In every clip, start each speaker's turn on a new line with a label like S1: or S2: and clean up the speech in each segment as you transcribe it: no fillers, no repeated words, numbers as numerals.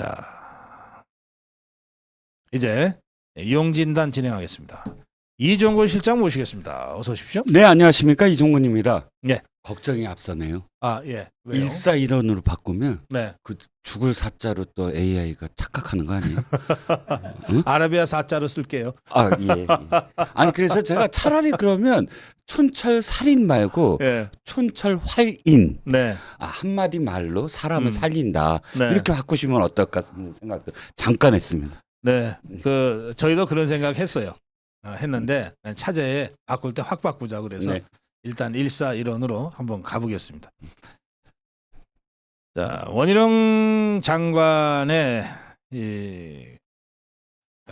S1: 자, 이제 유용진단 진행하겠습니다. 이종근 실장 모시겠습니다. 어서 오십시오.
S2: 네, 안녕하십니까, 이종근입니다.
S1: 예.
S2: 걱정이 앞서네요.
S1: 아, 예. 왜요?
S2: 일사일원으로 바꾸면
S1: 네.
S2: 그 죽을 사자로 또 AI가 착각하는 거 아니에요?
S1: 응? 아라비아 사자로 쓸게요.
S2: 아, 예. 아니 그래서 제가 차라리 그러면 촌철 살인 말고
S1: 예.
S2: 촌철 활인.
S1: 네.
S2: 아, 한마디 말로 사람을 살린다.
S1: 네.
S2: 이렇게 바꾸시면 어떨까 하는 생각도 잠깐 했습니다.
S1: 네. 그 저희도 그런 생각 했어요. 했는데 차제에 바꿀 때 확 바꾸자 그래서
S2: 네.
S1: 일단 일사일원으로 한번 가보겠습니다. 자, 원희룡 장관의 이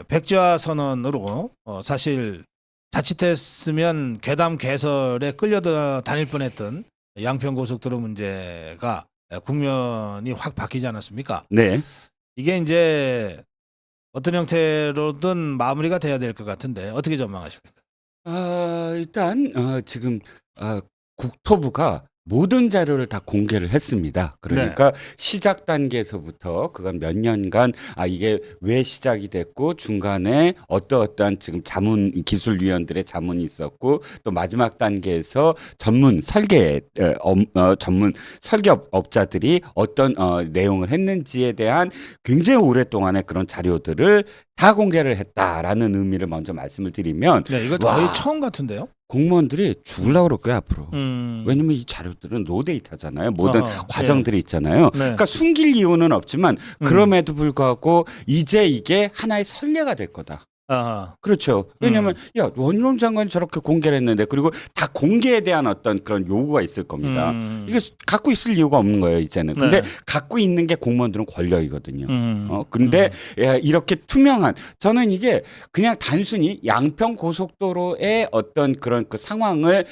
S1: 백지화 선언으로 사실 자칫했으면 괴담 개설에 끌려다닐 뻔했던 양평고속도로 문제가 국면이 확 바뀌지 않았습니까?
S2: 네.
S1: 이게 이제 어떤 형태로든 마무리가 돼야 될 것 같은데 어떻게 전망하십니까?
S2: 일단 지금 국토부가 모든 자료를 다 공개를 했습니다. 그러니까 시작 단계에서부터 그건 몇 년간 이게 왜 시작이 됐고 중간에 어떠한 지금 자문 기술위원들의 자문이 있었고 또 마지막 단계에서 전문 설계업자들이 어떤 내용을 했는지에 대한 굉장히 오랫동안의 그런 자료들을 다 공개를 했다라는 의미를 먼저 말씀을 드리면
S1: 네, 이거 거의 처음 같은데요?
S2: 공무원들이 죽으려고 그럴 거예요 앞으로.
S1: 왜냐면
S2: 이 자료들은 노데이터잖아요. 모든 과정들이 있잖아요.
S1: 네.
S2: 그러니까 숨길 이유는 없지만 그럼에도 불구하고 이제 이게 하나의 선례가 될 거다. 그렇죠. 왜냐하면 야 원희룡 장관이 저렇게 공개를 했는데 그리고 다 공개에 대한 어떤 그런 요구가 있을 겁니다. 이게 갖고 있을 이유가 없는 거예요 이제는. 근데 갖고 있는 게 공무원들은 권력이거든요. 근데 이렇게 투명한 저는 이게 그냥 단순히 양평 고속도로의 어떤 그런 그 상황을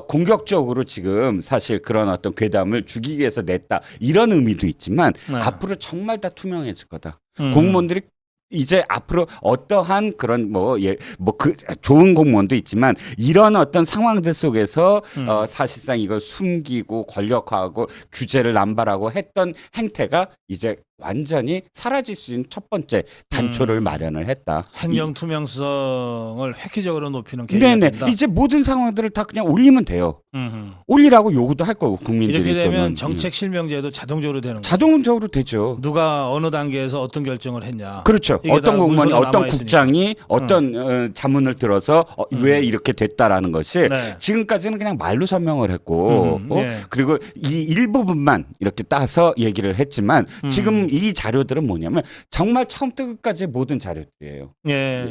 S2: 공격적으로 지금 사실 그런 어떤 괴담을 죽이기 위해서 냈다 이런 의미도 있지만 앞으로 정말 다 투명해질 거다. 공무원들이 이제 앞으로 어떠한 그런 그 좋은 공무원도 있지만 이런 어떤 상황들 속에서 사실상 이걸 숨기고 권력화하고 규제를 남발하고 했던 행태가 이제 완전히 사라질 수 있는 첫 번째 단초를 마련을 했다.
S1: 행정 투명성을 획기적으로 높이는 계기가 된다.
S2: 이제 모든 상황들을 다 그냥 올리면 돼요. 올리라고 요구도 할 거고 국민들이
S1: 이렇게 되면 정책 실명제도 자동적으로 되는 거죠.
S2: 자동적으로 되죠.
S1: 누가 어느 단계에서 어떤 결정을 했냐.
S2: 그렇죠. 어떤 공무원이 어떤 국장이 어떤 자문을 들어서 왜 이렇게 됐다라는 것이 지금까지는 그냥 말로 설명을 했고 그리고 이 일부분만 이렇게 따서 얘기를 했지만 지금 이 자료들은 뭐냐면 정말 처음부터 끝까지 모든 자료들이에요.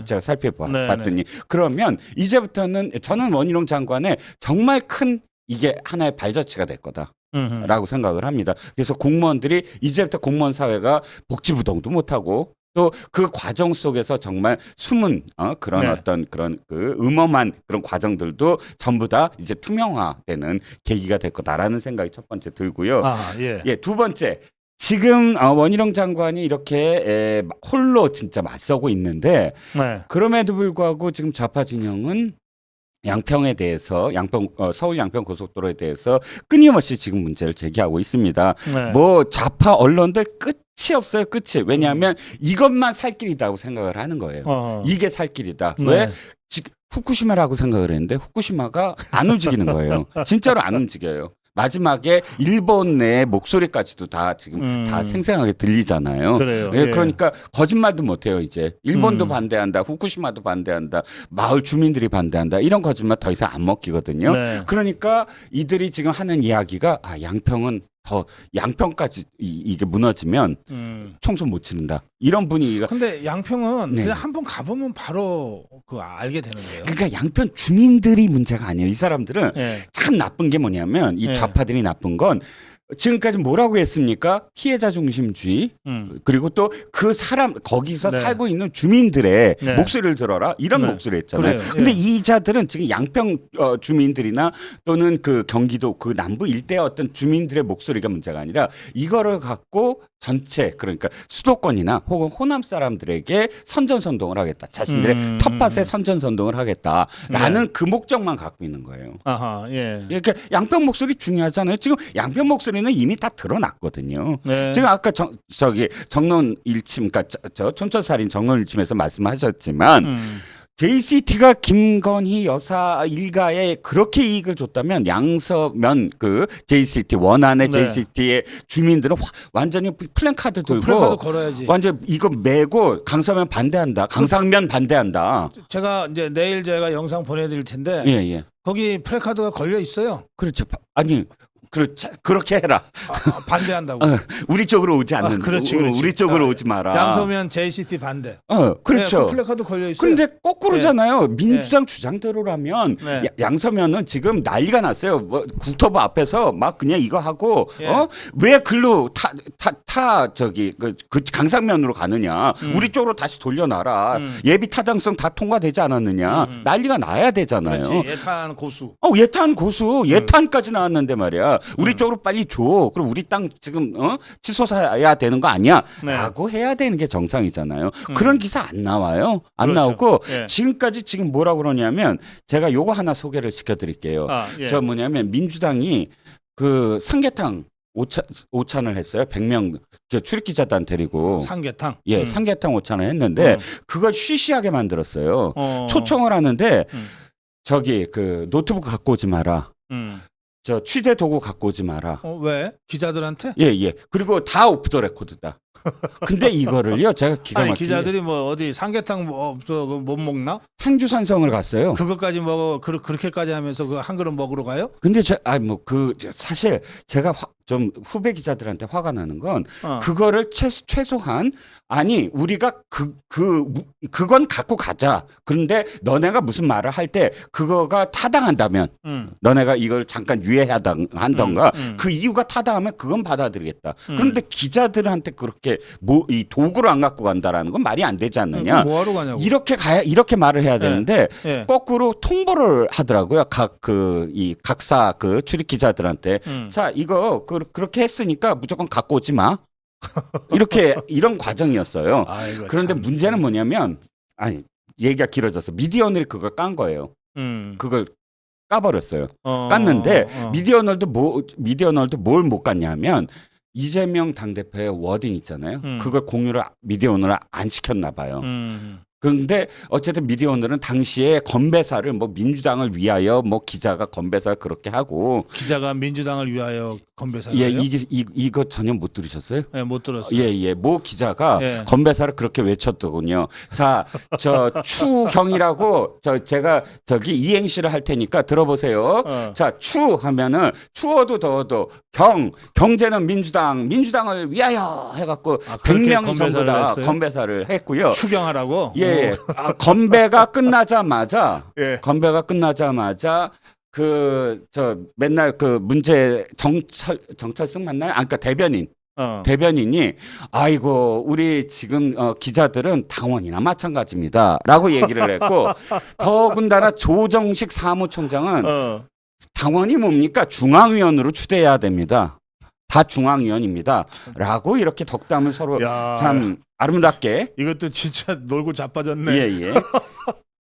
S2: 제가 살펴봤더니 그러면 이제부터는 저는 원희룡 장관의 정말 큰 이게 하나의 발자취가 될 거다라고 생각을 합니다. 그래서 공무원들이 이제부터 공무원 사회가 복지부동도 못하고 또 그 과정 속에서 정말 숨은 그런 어떤 그런 그 음험한 그런 과정들도 전부 다 이제 투명화되는 계기가 될 거다라는 생각이 첫 번째 들고요. 두 번째. 지금 원희룡 장관이 이렇게 홀로 진짜 맞서고 있는데 그럼에도 불구하고 지금 좌파 진영은 양평에 대해서 서울 양평 고속도로에 대해서 끊임없이 지금 문제를 제기하고 있습니다. 뭐 좌파 언론들 끝이 없어요. 끝이. 왜냐하면 이것만 살 길이다고 생각을 하는 거예요. 이게 살 길이다. 왜? 지금 후쿠시마라고 생각을 했는데 후쿠시마가 안 움직이는 거예요. 진짜로 안 움직여요. 마지막에 일본 내 목소리까지도 다 지금 다 생생하게 들리잖아요.
S1: 그래요.
S2: 그러니까 거짓말도 못해요. 이제 일본도 반대한다, 후쿠시마도 반대한다, 마을 주민들이 반대한다 이런 거짓말 더 이상 안 먹히거든요. 그러니까 이들이 지금 하는 이야기가 양평은 더 양평까지 이게 무너지면 총선 못 치는다 이런 분위기가.
S1: 근데 양평은 그냥 한번 가보면 바로 알게 되는데요.
S2: 그러니까 양평 주민들이 문제가 아니에요. 이 사람들은 참 나쁜 게 뭐냐면 이 좌파들이 나쁜 건 지금까지 뭐라고 했습니까? 피해자 중심주의 그리고 또 그 사람 거기서 살고 있는 주민들의 목소리를 들어라 이런 목소리 했잖아요. 근데 이 자들은 지금 양평 주민들이나 또는 그 경기도 그 남부 일대 어떤 주민들의 목소리가 문제가 아니라 이거를 갖고 전체 그러니까 수도권이나 혹은 호남 사람들에게 선전선동을 하겠다. 자신들의 텃밭에 선전선동을 하겠다라는 그 목적만 갖고 있는 거예요. 그러니까 양평 목소리 중요하잖아요. 지금 양평 목소리는 소리는 이미 다 드러났거든요.
S1: 네.
S2: 지금 아까 정론 일침, 그러니까 저 촌철살인 정론 일침에서 말씀하셨지만 JCT가 김건희 여사 일가에 그렇게 이익을 줬다면 양서면 그 JCT 원안의
S1: 네.
S2: JCT의 주민들은 완전히 플랜카드 들고
S1: 플래카드 걸어야지.
S2: 완전 이거 메고 강서면 반대한다, 강상면 반대한다.
S1: 제가 이제 내일 제가 영상 보내드릴 텐데
S2: 예, 예.
S1: 거기 플래카드가 걸려 있어요.
S2: 그렇죠. 아니 그렇게 해라.
S1: 반대한다고.
S2: 우리 쪽으로 오지 않는.
S1: 그렇지.
S2: 우리 쪽으로 오지 마라.
S1: 양서면 JCT 반대.
S2: 그렇죠.
S1: 네, 그 플래카드 걸려 있어요.
S2: 그런데 거꾸로잖아요. 민주당 주장대로라면
S1: 네.
S2: 양서면은 지금 난리가 났어요. 뭐 국토부 앞에서 막 그냥 이거 하고
S1: 예.
S2: 왜 글로 저기 그 강상면으로 가느냐. 우리 쪽으로 다시 돌려놔라. 예비 타당성 다 통과되지 않았느냐. 난리가 나야 되잖아요.
S1: 그렇지. 예탄 고수.
S2: 예탄 고수, 예탄까지 나왔는데 말이야. 우리 쪽으로 빨리 줘. 그럼 우리 땅 지금 치솟아야 되는 거 아니야?
S1: 네.
S2: 라고 해야 되는 게 정상이잖아요. 그런 기사 안 나와요. 안
S1: 그렇죠.
S2: 나오고
S1: 예.
S2: 지금까지 지금 뭐라고 그러냐면 제가 요거 하나 소개를 시켜드릴게요.
S1: 예.
S2: 저 뭐냐면 민주당이 그 삼계탕 오찬을 했어요. 100명 출입기자단 데리고.
S1: 삼계탕.
S2: 예, 삼계탕 오찬을 했는데 그걸 쉬쉬하게 만들었어요. 초청을 하는데 저기 그 노트북 갖고 오지 마라. 저 취재 도구 갖고 오지 마라.
S1: 왜? 기자들한테?
S2: 예. 그리고 다 오프 더 레코드다. 근데 이거를요, 제가 기가 막히게.
S1: 기자들이 뭐 어디 삼계탕 뭐 없어 못 먹나?
S2: 행주산성을 갔어요.
S1: 그것까지 먹어 그렇게까지 하면서 그 한 그릇 먹으러 가요?
S2: 근데 사실 제가 좀 후배 기자들한테 화가 나는 건 그거를 최소한 아니 우리가 그건 갖고 가자. 그런데 너네가 무슨 말을 할 때 그거가 타당한다면 너네가 이걸 잠깐 유예한던가 그 이유가 타당하면 그건 받아들이겠다. 그런데 기자들한테 그렇게 이 도구를 안 갖고 간다라는 건 말이 안 되지 않느냐.
S1: 뭐하러 가냐고.
S2: 이렇게 말을 해야 되는데
S1: 예.
S2: 거꾸로 통보를 하더라고요. 각사 그 출입 기자들한테 자 이거 그렇게 했으니까 무조건 갖고 오지 마. 이런 과정이었어요. 그런데
S1: 참.
S2: 문제는 뭐냐면 얘기가 길어져서 미디어널이 그걸 깐 거예요. 그걸 까버렸어요. 깠는데 미디어널도 뭘 못 깠냐면 이재명 당대표의 워딩 있잖아요. 그걸 공유를 미디어오늘은 안 시켰나 봐요. 그런데 어쨌든 미디어오늘은 당시에 건배사를 뭐 민주당을 위하여 뭐 기자가 건배사 그렇게 하고
S1: 기자가 민주당을 위하여 건배사를
S2: 예,
S1: 해요?
S2: 이거 전혀 못 들으셨어요?
S1: 네, 못 들었어요.
S2: 예. 모 기자가
S1: 예.
S2: 건배사를 그렇게 외쳤더군요. 자, 저 추경이라고 제가 저기 이행시를 할 테니까 들어보세요. 자, 추 하면은 추워도 더워도 경제는 민주당을 위하여 해갖고 100명이 전부 다 건배사를 했고요.
S1: 추경하라고?
S2: 예. 건배가 끝나자마자
S1: 예.
S2: 맨날 문제 정철승 맞나요? 그러니까 대변인이 아이고 우리 지금 기자들은 당원이나 마찬가지입니다라고 얘기를 했고 더군다나 조정식 사무총장은 당원이 뭡니까? 중앙위원으로 추대해야 됩니다. 다 중앙위원입니다. 라고 이렇게 덕담을 서로 참 아름답게.
S1: 이것도 진짜 놀고 자빠졌네.
S2: 예.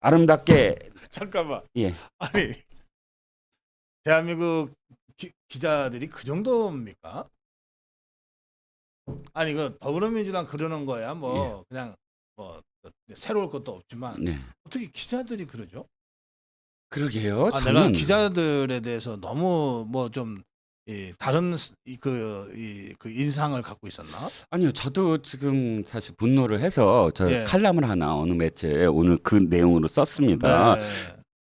S2: 아름답게.
S1: 잠깐만.
S2: 예.
S1: 아니 대한민국 기자들이 그 정도입니까? 아니 그 더불어민주당 그러는 거야 그냥 뭐 새로울 것도 없지만 어떻게 기자들이 그러죠?
S2: 그러게요.
S1: 내가 기자들에 대해서 너무 좀 다른 그 인상을 갖고 있었나?
S2: 아니요, 저도 지금 사실 분노를 해서
S1: 예.
S2: 칼럼을 하나 어느 매체에 오늘 그 내용으로 썼습니다.
S1: 네.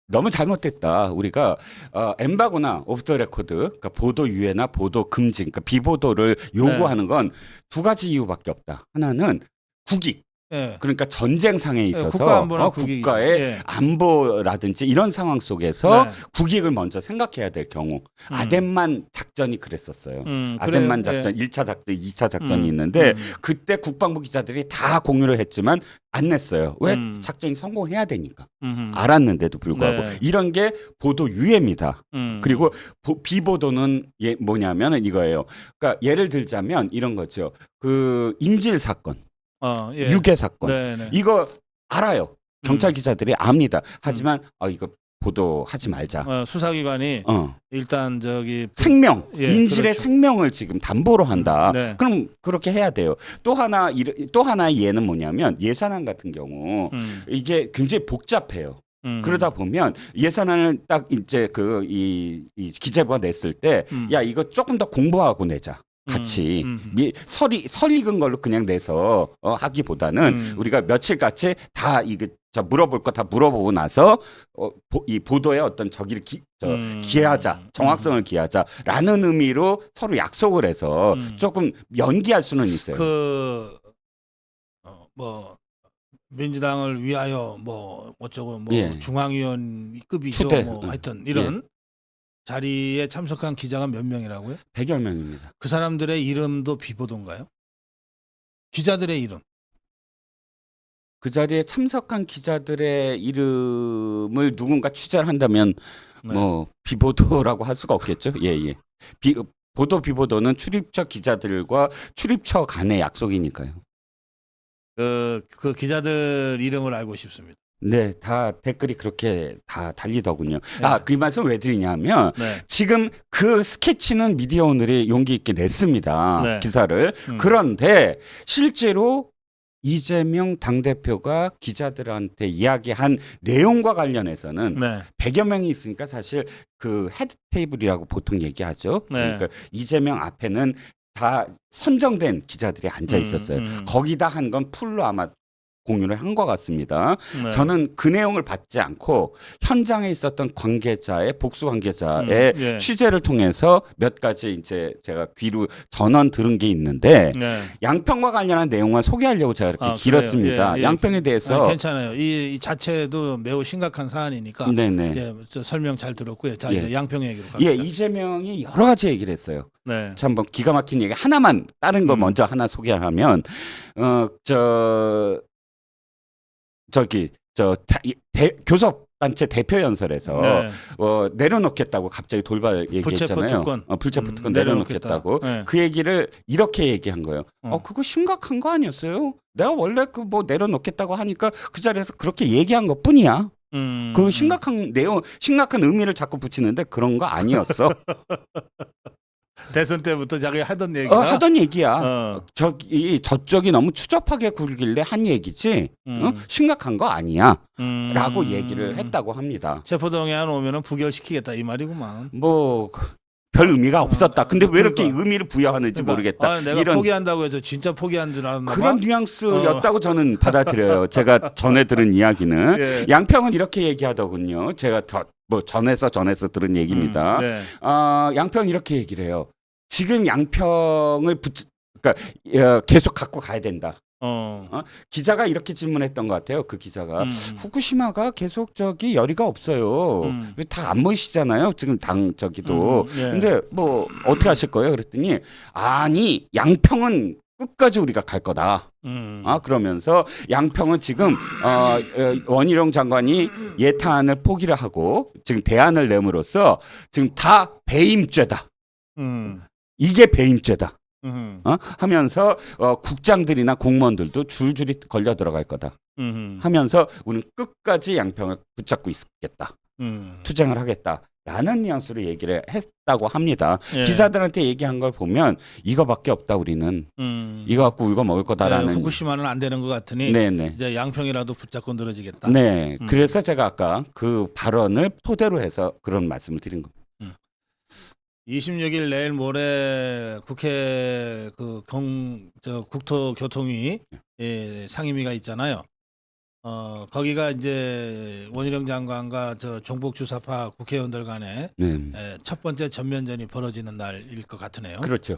S2: 너무 잘못됐다. 우리가 엠바고나 오프 더 레코드, 그러니까 보도 유예나 보도 금지, 그러니까 비보도를 요구하는 건 두 가지 이유밖에 없다. 하나는 국익.
S1: 예.
S2: 그러니까 전쟁상에 있어서
S1: 국가안보나
S2: 국가의 안보라든지 이런 상황 속에서 국익을 먼저 생각해야 될 경우 아덴만 작전이 그랬었어요. 아덴만 작전, 1차 작전, 2차 작전이 있는데 그때 국방부 기자들이 다 공유를 했지만 안 냈어요. 왜? 작전이 성공해야 되니까. 알았는데도 불구하고 이런 게 보도 유예입니다. 그리고 비보도는 뭐냐면 이거예요. 그러니까 예를 들자면 이런 거죠. 그 인질 사건. 유괴 사건.
S1: 네네.
S2: 이거 알아요. 경찰 기자들이 압니다. 하지만 이거 보도하지 말자.
S1: 수사기관이 일단 저기
S2: 생명,
S1: 예,
S2: 인질의
S1: 그렇죠.
S2: 생명을 지금 담보로 한다.
S1: 네.
S2: 그럼 그렇게 해야 돼요. 또 하나의 예는 뭐냐면 예산안 같은 경우 이게 굉장히 복잡해요. 그러다 보면 예산안을 딱 이제 이 기재부가 냈을 때 야 이거 조금 더 공부하고 내자. 같이 설익은 걸로 그냥 내서 하기보다는 우리가 며칠같이 다 이게 물어볼 거 다 물어보고 나서 이 보도에 어떤 저기를 기하자, 정확성을 기하자라는 의미로 서로 약속을 해서 조금 연기할 수는 있어요.
S1: 뭐 민주당을 위하여 뭐 어쩌고 뭐
S2: 예.
S1: 중앙위원급이죠.
S2: 추대.
S1: 뭐 하여튼 이런 자리에 참석한 기자가 몇 명이라고요?
S2: 100여 명입니다.
S1: 그 사람들의 이름도 비보도인가요? 기자들의 이름.
S2: 그 자리에 참석한 기자들의 이름을 누군가 취재를 한다면 뭐 비보도라고 할 수가 없겠죠. 예. 보도 비보도는 출입처 기자들과 출입처 간의 약속이니까요.
S1: 그 기자들 이름을 알고 싶습니다.
S2: 네, 다 댓글이 그렇게 다 달리더군요. 그 말씀 왜 드리냐면 지금 그 스케치는 미디어오늘이 용기 있게 냈습니다. 기사를. 그런데 실제로 이재명 당대표가 기자들한테 이야기한 내용과 관련해서는 100여 명이 있으니까 사실 그 헤드 테이블이라고 보통 얘기하죠. 그러니까 이재명 앞에는 다 선정된 기자들이 앉아 있었어요. 거기다 한 건 풀로 아마 공유를 한 것 같습니다. 저는 그 내용을 받지 않고 현장에 있었던 복수 관계자의 취재를 통해서 몇 가지 이제 제가 귀로 전원 들은 게 있는데 양평과 관련한 내용만 소개하려고 제가 이렇게 길었습니다. 양평에 대해서
S1: 괜찮아요. 이 자체도 매우 심각한 사안이니까 설명 잘 들었고요. 자 이제 양평 얘기로 갑시다.
S2: 이재명이 여러 가지 얘기를 했어요. 참 뭐 기가 막힌 얘기 하나만 다른 거 먼저 하나 소개하면 교섭단체 대표 연설에서 내려놓겠다고 갑자기 돌발 얘기했잖아요. 불체포특권 내려놓겠다고. 그 얘기를 이렇게 얘기한 거예요. 그거 심각한 거 아니었어요? 내가 원래 그 뭐 내려놓겠다고 하니까 그 자리에서 그렇게 얘기한 것 뿐이야. 그 심각한 내용, 심각한 의미를 자꾸 붙이는데 그런 거 아니었어.
S1: 대선 때부터 자기 하던 얘기가
S2: 하던 얘기야. 저쪽이 너무 추접하게 굴길래 한 얘기지. 심각한 거 아니야. 라고 얘기를 했다고 합니다.
S1: 체포동의안 오면은 부결시키겠다 이 말이구만.
S2: 뭐 별 의미가 없었다. 근데 왜 이렇게 의미를 부여하는지 모르겠다.
S1: 내가 포기한다고 해서 진짜 포기한 줄 알았나 봐.
S2: 그런 뉘앙스였다고 저는 받아들여요. 제가 전에 들은 이야기는 양평은 이렇게 얘기하더군요. 제가 전에서 들은 얘기입니다. 양평은 이렇게 얘기를 해요. 지금 양평을 그러니까 계속 갖고 가야 된다. 기자가 이렇게 질문했던 것 같아요. 그 기자가 후쿠시마가 계속 열의가 없어요. 다 안 모이시잖아요. 지금 저기도. 근데 뭐 어떻게 하실 거예요? 그랬더니 아니 양평은 끝까지 우리가 갈 거다. 그러면서 양평은 지금 원희룡 장관이 예탄을 포기를 하고 지금 대안을 내므로써 지금 다 배임죄다. 이게 배임죄다. 하면서 국장들이나 공무원들도 줄줄이 걸려 들어갈 거다. 하면서 우리는 끝까지 양평을 붙잡고 있겠다. 투쟁을 하겠다라는 뉘앙스로 얘기를 했다고 합니다. 기자들한테 얘기한 걸 보면 이거밖에 없다 우리는. 이거 갖고 울고 먹을 거다라는.
S1: 후쿠시마는 안 되는 것 같으니 이제 양평이라도 붙잡고 늘어지겠다.
S2: 그래서 제가 아까 그 발언을 토대로 해서 그런 말씀을 드린 겁니다.
S1: 26일 내일 모레 국회 국토교통위 상임위가 있잖아요. 거기가 이제 원희룡 장관과 종북주사파 국회의원들 간에 첫 번째 전면전이 벌어지는 날일 것 같으네요.
S2: 그렇죠.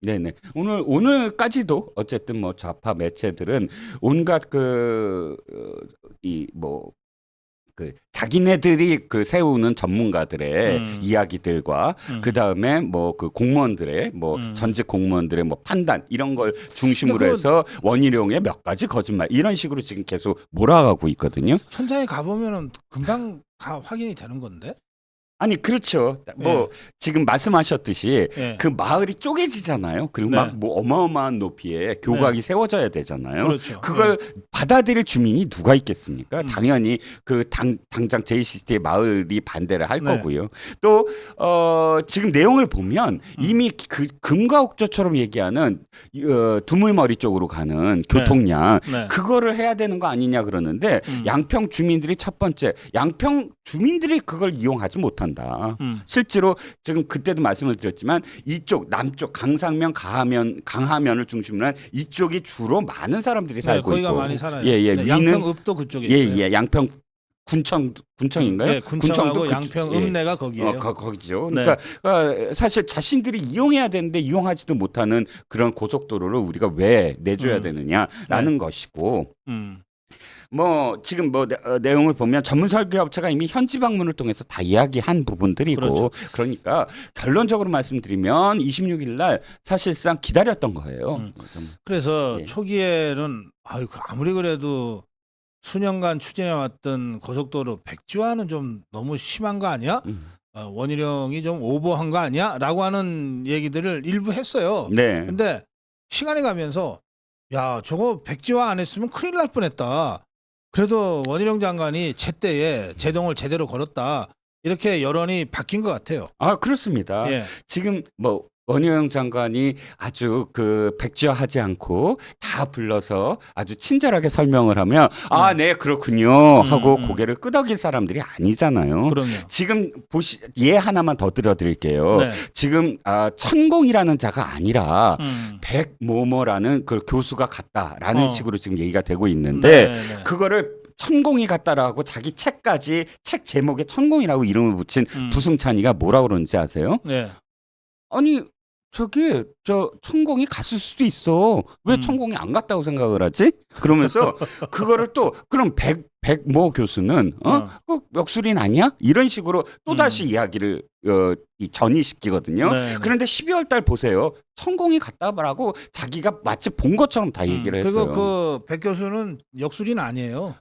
S2: 네네. 오늘까지도 어쨌든 뭐 좌파 매체들은 온갖 자기네들이 세우는 전문가들의 이야기들과 그 다음에 뭐 그 공무원들의 전직 공무원들의 판단 이런 걸 중심으로 해서 원희룡의 몇 가지 거짓말 이런 식으로 지금 계속 몰아가고 있거든요.
S1: 현장에 가보면은 금방 다 확인이 되는 건데.
S2: 아니 그렇죠. 뭐 지금 말씀하셨듯이
S1: 예.
S2: 그 마을이 쪼개지잖아요. 그리고
S1: 네.
S2: 막 뭐 어마어마한 높이의 교각이 세워져야 되잖아요.
S1: 그렇죠.
S2: 그걸 받아들일 주민이 누가 있겠습니까? 당연히 그 당장 JCT의 마을이 반대를 할
S1: 네.
S2: 거고요. 또 지금 내용을 보면 이미 그 금가옥조처럼 얘기하는 두물머리 쪽으로 가는 교통량
S1: 네.
S2: 그거를 해야 되는 거 아니냐 그러는데 양평 주민들이 첫 번째 양평 주민들이 그걸 이용하지 못한다. 실제로 지금 그때도 말씀을 드렸지만 이쪽 남쪽 강상면 강하면을 중심으로 한 이쪽이 주로 많은 사람들이 살고
S1: 거기가
S2: 있고
S1: 많이 살아요.
S2: 예,
S1: 네, 양평읍도 그쪽에 있어요.
S2: 예, 양평 군청인가요?
S1: 네, 군청하고
S2: 군청도
S1: 양평읍 내가 거기예요.
S2: 거기죠.
S1: 네.
S2: 그러니까 사실 자신들이 이용해야 되는데 이용하지도 못하는 그런 고속도로를 우리가 왜 내줘야 되느냐라는 것이고 뭐 지금 뭐 내용을 보면 전문 설계업체가 이미 현지 방문을 통해서 다 이야기한 부분들이고
S1: 그렇죠.
S2: 그러니까 결론적으로 말씀드리면 26일 날 사실상 기다렸던 거예요.
S1: 그래서
S2: 예.
S1: 초기에는 아무리 그래도 수년간 추진해왔던 고속도로 백지화는 좀 너무 심한 거 아니야? 원희룡이 좀 오버한 거 아니야? 라고 하는 얘기들을 일부 했어요.
S2: 네.
S1: 근데 시간이 가면서 야 저거 백지화 안 했으면 큰일 날 뻔했다. 그래도 원희룡 장관이 제때에 제동을 제대로 걸었다. 이렇게 여론이 바뀐 것 같아요.
S2: 아 그렇습니다.
S1: 예.
S2: 지금 뭐 원희룡 장관이 아주 그 백지화하지 않고 다 불러서 아주 친절하게 설명을 하면 아 네 그렇군요 하고 고개를 끄덕일 사람들이 아니잖아요.
S1: 그럼요.
S2: 지금 예 하나만 더 들어드릴게요.
S1: 네.
S2: 지금 천공이라는 자가 아니라 백모모라는 그 교수가 갔다라는 식으로 지금 얘기가 되고 있는데
S1: 네.
S2: 그거를 천공이 같다라고 자기 책까지 책 제목에 천공이라고 이름을 붙인 부승찬이가 뭐라 그러는지 아세요?
S1: 네.
S2: 아니 저기 저 천공이 갔을 수도 있어. 왜 천공이 안 갔다고 생각을 하지? 그러면서 그거를 또 그럼 백모 교수는 그 역술인 아니야? 이런 식으로 또 다시 이야기를 전이시키거든요.
S1: 네.
S2: 그런데 12월 달 보세요. 천공이 갔다라고 자기가 마치 본 것처럼 다 얘기를 했어요.
S1: 그리고 그 백 교수는 역술인 아니에요.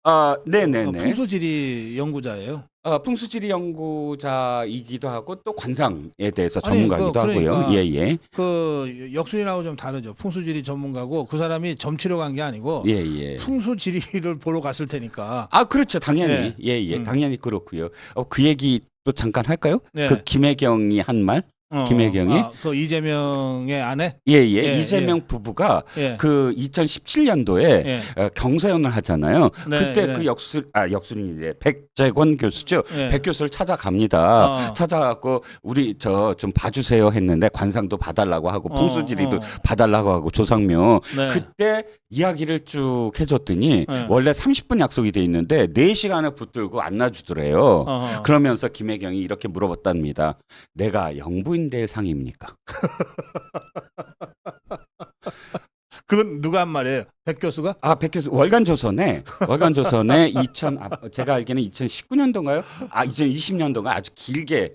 S2: 아, 네네네.
S1: 풍수지리 연구자예요.
S2: 풍수지리 연구자이기도 하고 또 관상에 대해서 전문가이기도
S1: 그러니까
S2: 하고요. 예.
S1: 그 역술인하고 좀 다르죠. 풍수지리 전문가고 그 사람이 점치러 간 게 아니고
S2: 예.
S1: 풍수지리를 보러 갔을 테니까.
S2: 아, 그렇죠. 당연히. 예. 당연히 그렇고요. 그 얘기 또 잠깐 할까요?
S1: 네.
S2: 그 김혜경이 한 말? 김혜경이
S1: 그 이재명의 아내?
S2: 예. 이재명 부부가 그 2017년도에 경서연을 하잖아요. 그때 그 역술인이 백재권 교수죠. 백 교수를 찾아갑니다. 찾아가고 우리 저 좀 봐주세요 했는데 관상도 봐달라고 하고 풍수지리도 봐달라고 하고 조상묘 그때 이야기를 쭉 해줬더니 원래 30분 약속이 돼 있는데 4시간을 붙들고 안 놔주더래요. 그러면서 김혜경이 이렇게 물어봤답니다. 내가 영부인대의 상입니까?
S1: 그건 누가 한 말이에요? 백 교수가?
S2: 백 교수 월간조선에 제가 알기에는 2019년도인가요? 2020년도인가 아주 길게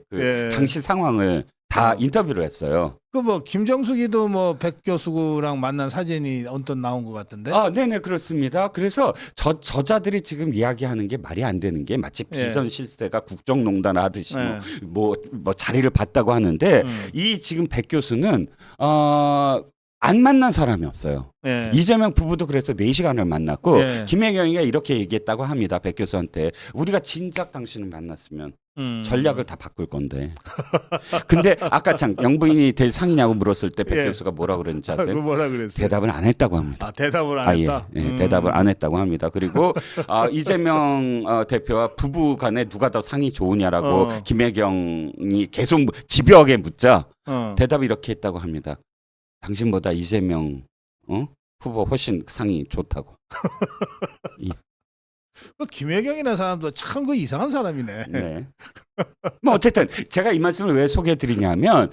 S2: 당시 상황을 다 인터뷰를 했어요.
S1: 그 뭐 김정숙이도 뭐 백 교수랑 만난 사진이 언뜻 나온 것 같은데.
S2: 네네 그렇습니다. 그래서 저자들이 지금 이야기하는 게 말이 안 되는 게 마치 비선실세가 국정농단 하듯이 뭐 자리를 봤다고 하는데 이 지금 백 교수는 안 만난 사람이 없어요. 이재명 부부도 그래서 4시간을 만났고 김혜경이가 이렇게 얘기했다고 합니다. 백 교수한테 우리가 진작 당신을 만났으면 전략을 다 바꿀 건데. 근데 아까 참 영부인이 될 상이냐고 물었을 때 백 교수가 뭐라 그랬는지 아세요?
S1: 뭐라 그랬어요?
S2: 대답을 안 했다고 합니다.
S1: 대답을 안 했다?
S2: 대답을 안 했다고 합니다. 그리고 이재명 대표와 부부 간에 누가 더 상이 좋으냐라고 김혜경이 계속 집요하게 묻자 대답이 이렇게 했다고 합니다. 당신보다 이재명 후보 훨씬 상이 좋다고.
S1: 김혜경이라는 사람도 참 그 이상한 사람이네.
S2: 네. 뭐 어쨌든 제가 이 말씀을 왜 소개해드리냐면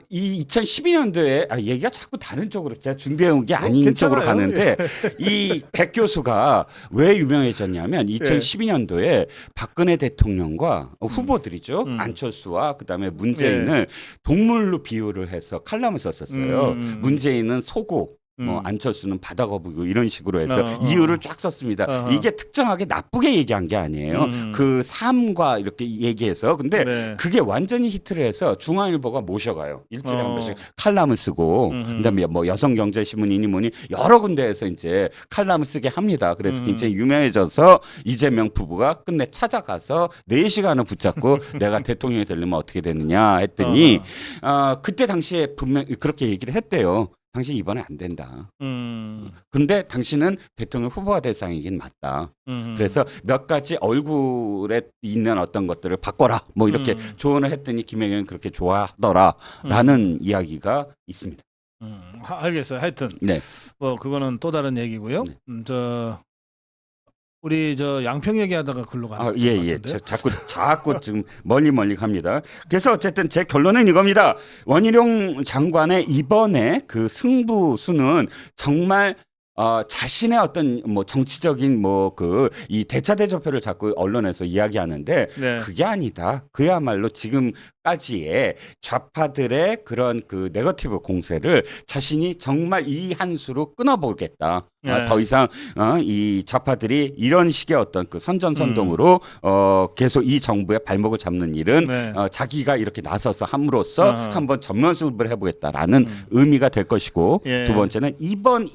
S2: 이 2012년도에 얘기가 자꾸 다른 쪽으로 제가 준비해온 게 아닌 쪽으로 가는데 이 백 교수가 왜 유명해졌냐면 2012년도에 박근혜 대통령과 후보들이죠. 안철수와 그다음에 문재인을 동물로 비유를 해서 칼럼을 썼었어요. 문재인은 소고 뭐 안철수는 바다 거북이고 이런 식으로 해서 이유를 쫙 썼습니다.
S1: 어허.
S2: 이게 특정하게 나쁘게 얘기한 게 아니에요. 그 삶과 이렇게 얘기해서 근데
S1: 네.
S2: 그게 완전히 히트를 해서 중앙일보가 모셔가요. 일주일에 한 번씩 칼럼을 쓰고 그다음에 뭐 여성경제신문이니 뭐니 여러 군데에서 이제 칼럼을 쓰게 합니다. 그래서 굉장히 유명해져서 이재명 부부가 끝내 찾아가서 4시간을 붙잡고 내가 대통령이 되려면 어떻게 되느냐 했더니 그때 당시에 분명히 그렇게 얘기를 했대요. 당신 이번에 안 된다. 근데 당신은 대통령 후보가 될 상이긴 맞다. 그래서 몇 가지 얼굴에 있는 어떤 것들을 바꿔라. 뭐 이렇게 조언을 했더니 김영현은 그렇게 좋아하더라라는 이야기가 있습니다.
S1: 알겠어요. 하여튼
S2: 네.
S1: 뭐 그거는 또 다른 얘기고요.
S2: 네.
S1: 우리 양평 얘기하다가 글로 가는 것
S2: 예.
S1: 같은데요.
S2: 자꾸 지금 멀리 갑니다. 그래서 어쨌든 제 결론은 이겁니다. 원희룡 장관의 이번에 그 승부수는 정말 자신의 어떤 뭐 정치적인 뭐 이 대차대조표를 자꾸 언론에서 이야기하는데
S1: 네.
S2: 그게 아니다. 그야말로 지금까지의 좌파들의 그런 그 네거티브 공세를 자신이 정말 이 한 수로 끊어보겠다.
S1: 네.
S2: 더 이상 이 좌파들이 이런 식의 어떤 그 선전선동으로 계속 이 정부의 발목을 잡는 일은
S1: 네.
S2: 자기가 이렇게 나서서 함으로써 한번 전면수습을 해보겠다라는 의미가 될 것이고
S1: 예.
S2: 두 번째는 이번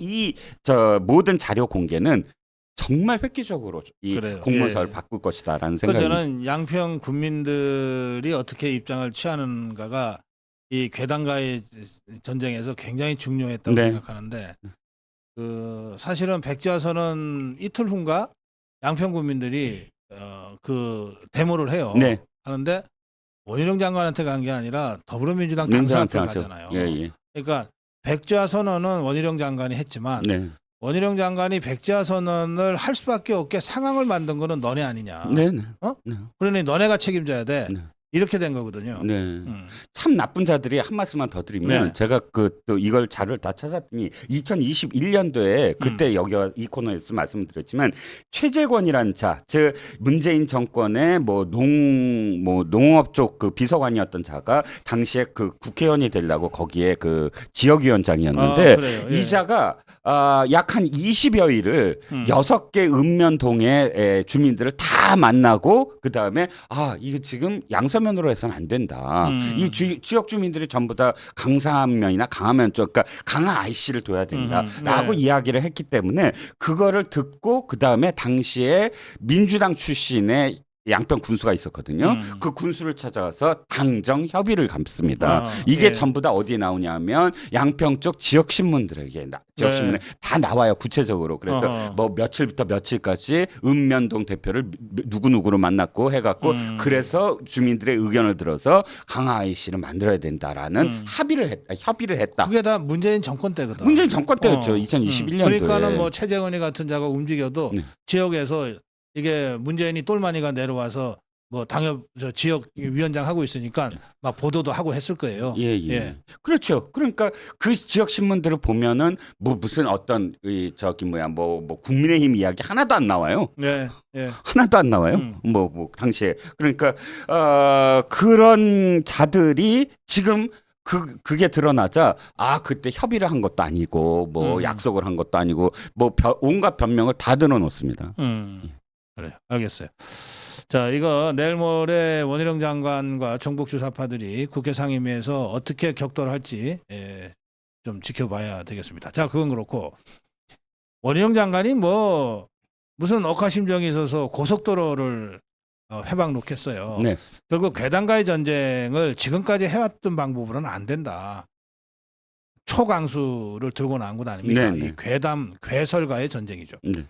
S2: 모든 자료 공개는 정말 획기적으로 이
S1: 그래요.
S2: 공문서를
S1: 예.
S2: 바꿀 것이다라는
S1: 그래서
S2: 생각이
S1: 저는 양평 군민들이 어떻게 입장을 취하는가가 이 괴담과의 전쟁에서 굉장히 중요했다고
S2: 네.
S1: 생각하는데 사실은 백지화선언 이틀 후인가 양평 군민들이 그 데모를 해요.
S2: 네.
S1: 하는데 원희룡 장관한테 간 게 아니라 더불어민주당 당사한테 가잖아요.
S2: 예.
S1: 그러니까 백지화선언은 원희룡 장관이 했지만
S2: 네.
S1: 원희룡 장관이 백지화선언을 할 수밖에 없게 상황을 만든 거는 너네 아니냐.
S2: 네.
S1: 그러니 너네가 책임져야 돼.
S2: 네.
S1: 이렇게 된 거거든요.
S2: 네. 참 나쁜 자들이 한 말씀만 더 드리면
S1: 네.
S2: 제가 또 이걸 자료를 다 찾았더니 2021년도에 그때 여기 이 코너에서 말씀드렸지만 최재권이라는 자, 즉 문재인 정권의 농업 쪽 그 비서관이었던 자가 당시에 그 국회의원이 되려고 거기에 그 지역위원장이었는데
S1: 그래요. 예.
S2: 이 자가 약 한 20여 일을 6개 읍면동의 주민들을 다 만나고 그다음에 이거 지금 양서면으로 해서는 안 된다. 이 지역 주민들이 전부 다 강산면이나 강화면 쪽 그러니까 강화 IC를 둬야 된다라고
S1: 네.
S2: 이야기를 했기 때문에 그거를 듣고 그다음에 당시에 민주당 출신의 양평 군수가 있었거든요. 그 군수를 찾아가서 당정 협의를 감습니다. 이게
S1: 예.
S2: 전부 다 어디에 나오냐면 양평 쪽 지역 신문들에게 지역 신문에 다 나와요. 구체적으로. 그래서 뭐 며칠부터 며칠까지 읍면동 대표를 누구누구로 만났고 해갖고 그래서 주민들의 의견을 들어서 강화 IC를 만들어야 된다라는 협의를 했다.
S1: 그게 다 문재인 정권 때거든.
S2: 문재인 정권 때였죠. 2021년도에.
S1: 그러니까는 뭐 최재원이 같은 자가 움직여도
S2: 네.
S1: 지역에서 이게 문재인이 똘마니가 내려와서 뭐 지역 위원장 하고 있으니까 막 보도도 하고 했을 거예요.
S2: 예. 그렇죠. 그러니까 그 지역 신문들을 보면은 무슨 어떤 국민의힘 이야기 하나도 안 나와요.
S1: 네.
S2: 하나도 안 나와요. 당시에 그러니까 그런 자들이 지금 그게 드러나자 그때 협의를 한 것도 아니고 약속을 한 것도 아니고 온갖 변명을 다 드러놓습니다.
S1: 그래요. 알겠어요. 자, 이거 내일 모레 원희룡 장관과 정복 주사파들이 국회 상임위에서 어떻게 격돌할지 좀 지켜봐야 되겠습니다. 자, 그건 그렇고 원희룡 장관이 무슨 억하심정이 있어서 고속도로를 회방 놓겠어요.
S2: 네.
S1: 결국 괴담과의 전쟁을 지금까지 해왔던 방법으로는 안 된다. 초강수를 들고 나온 것 아닙니까?
S2: 네.
S1: 이 괴설과의 전쟁이죠.
S2: 네.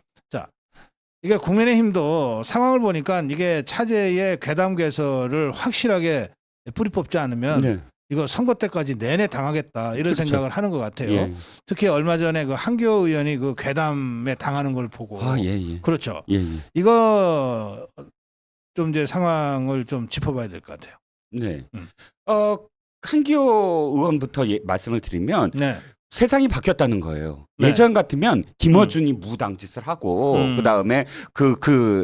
S1: 이게 국민의힘도 상황을 보니까 이게 차제의 괴담 괴설을 확실하게 뿌리 뽑지 않으면 이거 선거 때까지 내내 당하겠다 이런
S2: 그렇죠.
S1: 생각을 하는 것 같아요.
S2: 예.
S1: 특히 얼마 전에 그 한교 의원이 그 괴담에 당하는 걸 보고 그렇죠.
S2: 예.
S1: 이거 좀 이제 상황을 좀 짚어봐야 될 것 같아요.
S2: 네. 한기호 의원부터 말씀을 드리면
S1: 네.
S2: 세상이 바뀌었다는 거예요.
S1: 네.
S2: 예전 같으면 김어준이 무당짓을 하고 그다음에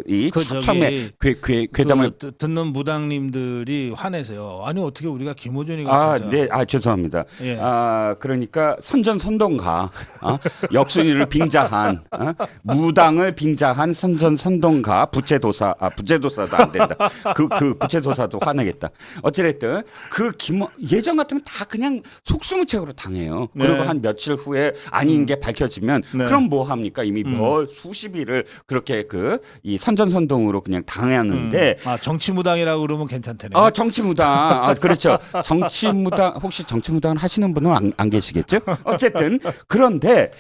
S2: 이 처음에 괴담을
S1: 듣는 무당님들이 화내세요. 아니 어떻게 우리가 김어준이가 진짜
S2: 네, 죄송합니다.
S1: 예.
S2: 그러니까 선전선동가, 역순위를 빙자한, 무당을 빙자한 선전선동가, 부채도사도 안 된다. 그 부채도사도 화내겠다. 어찌됐든 예전 같으면 다 그냥 속수무책으로 당해요. 그리고
S1: 네.
S2: 한 며칠 후에 아닌 게 밝혀지면
S1: 네.
S2: 그럼 뭐 합니까? 이미 수십 일을 그렇게 이 선전선동으로 그냥 당하는데.
S1: 정치무당이라고 그러면 괜찮다네요.
S2: 정치무당. 그렇죠. 정치무당, 혹시 정치무당을 하시는 분은 안 계시겠죠? 어쨌든 그런데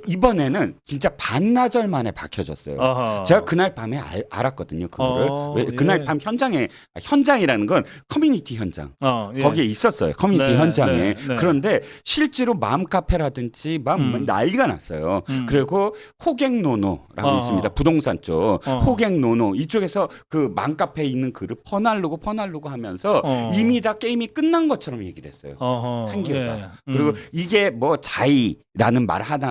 S2: 이번에는 진짜 반나절 만에 밝혀졌어요.
S1: 어허.
S2: 제가 그날 밤에 알았거든요. 그거를. 왜 그날
S1: 예.
S2: 밤 현장이라는 건 커뮤니티 현장.
S1: 예.
S2: 거기에 있었어요. 커뮤니티
S1: 네,
S2: 현장에.
S1: 네.
S2: 그런데 실제로 맘카페라든지 난리가 났어요. 그리고 호갱노노라고 있습니다. 부동산 쪽. 호갱노노 이쪽에서 그 맘카페에 있는 글을 퍼날르고 하면서 이미 다 게임이 끝난 것처럼 얘기를 했어요. 한기호가.
S1: 예.
S2: 그리고 이게 뭐 자의라는 말 하나로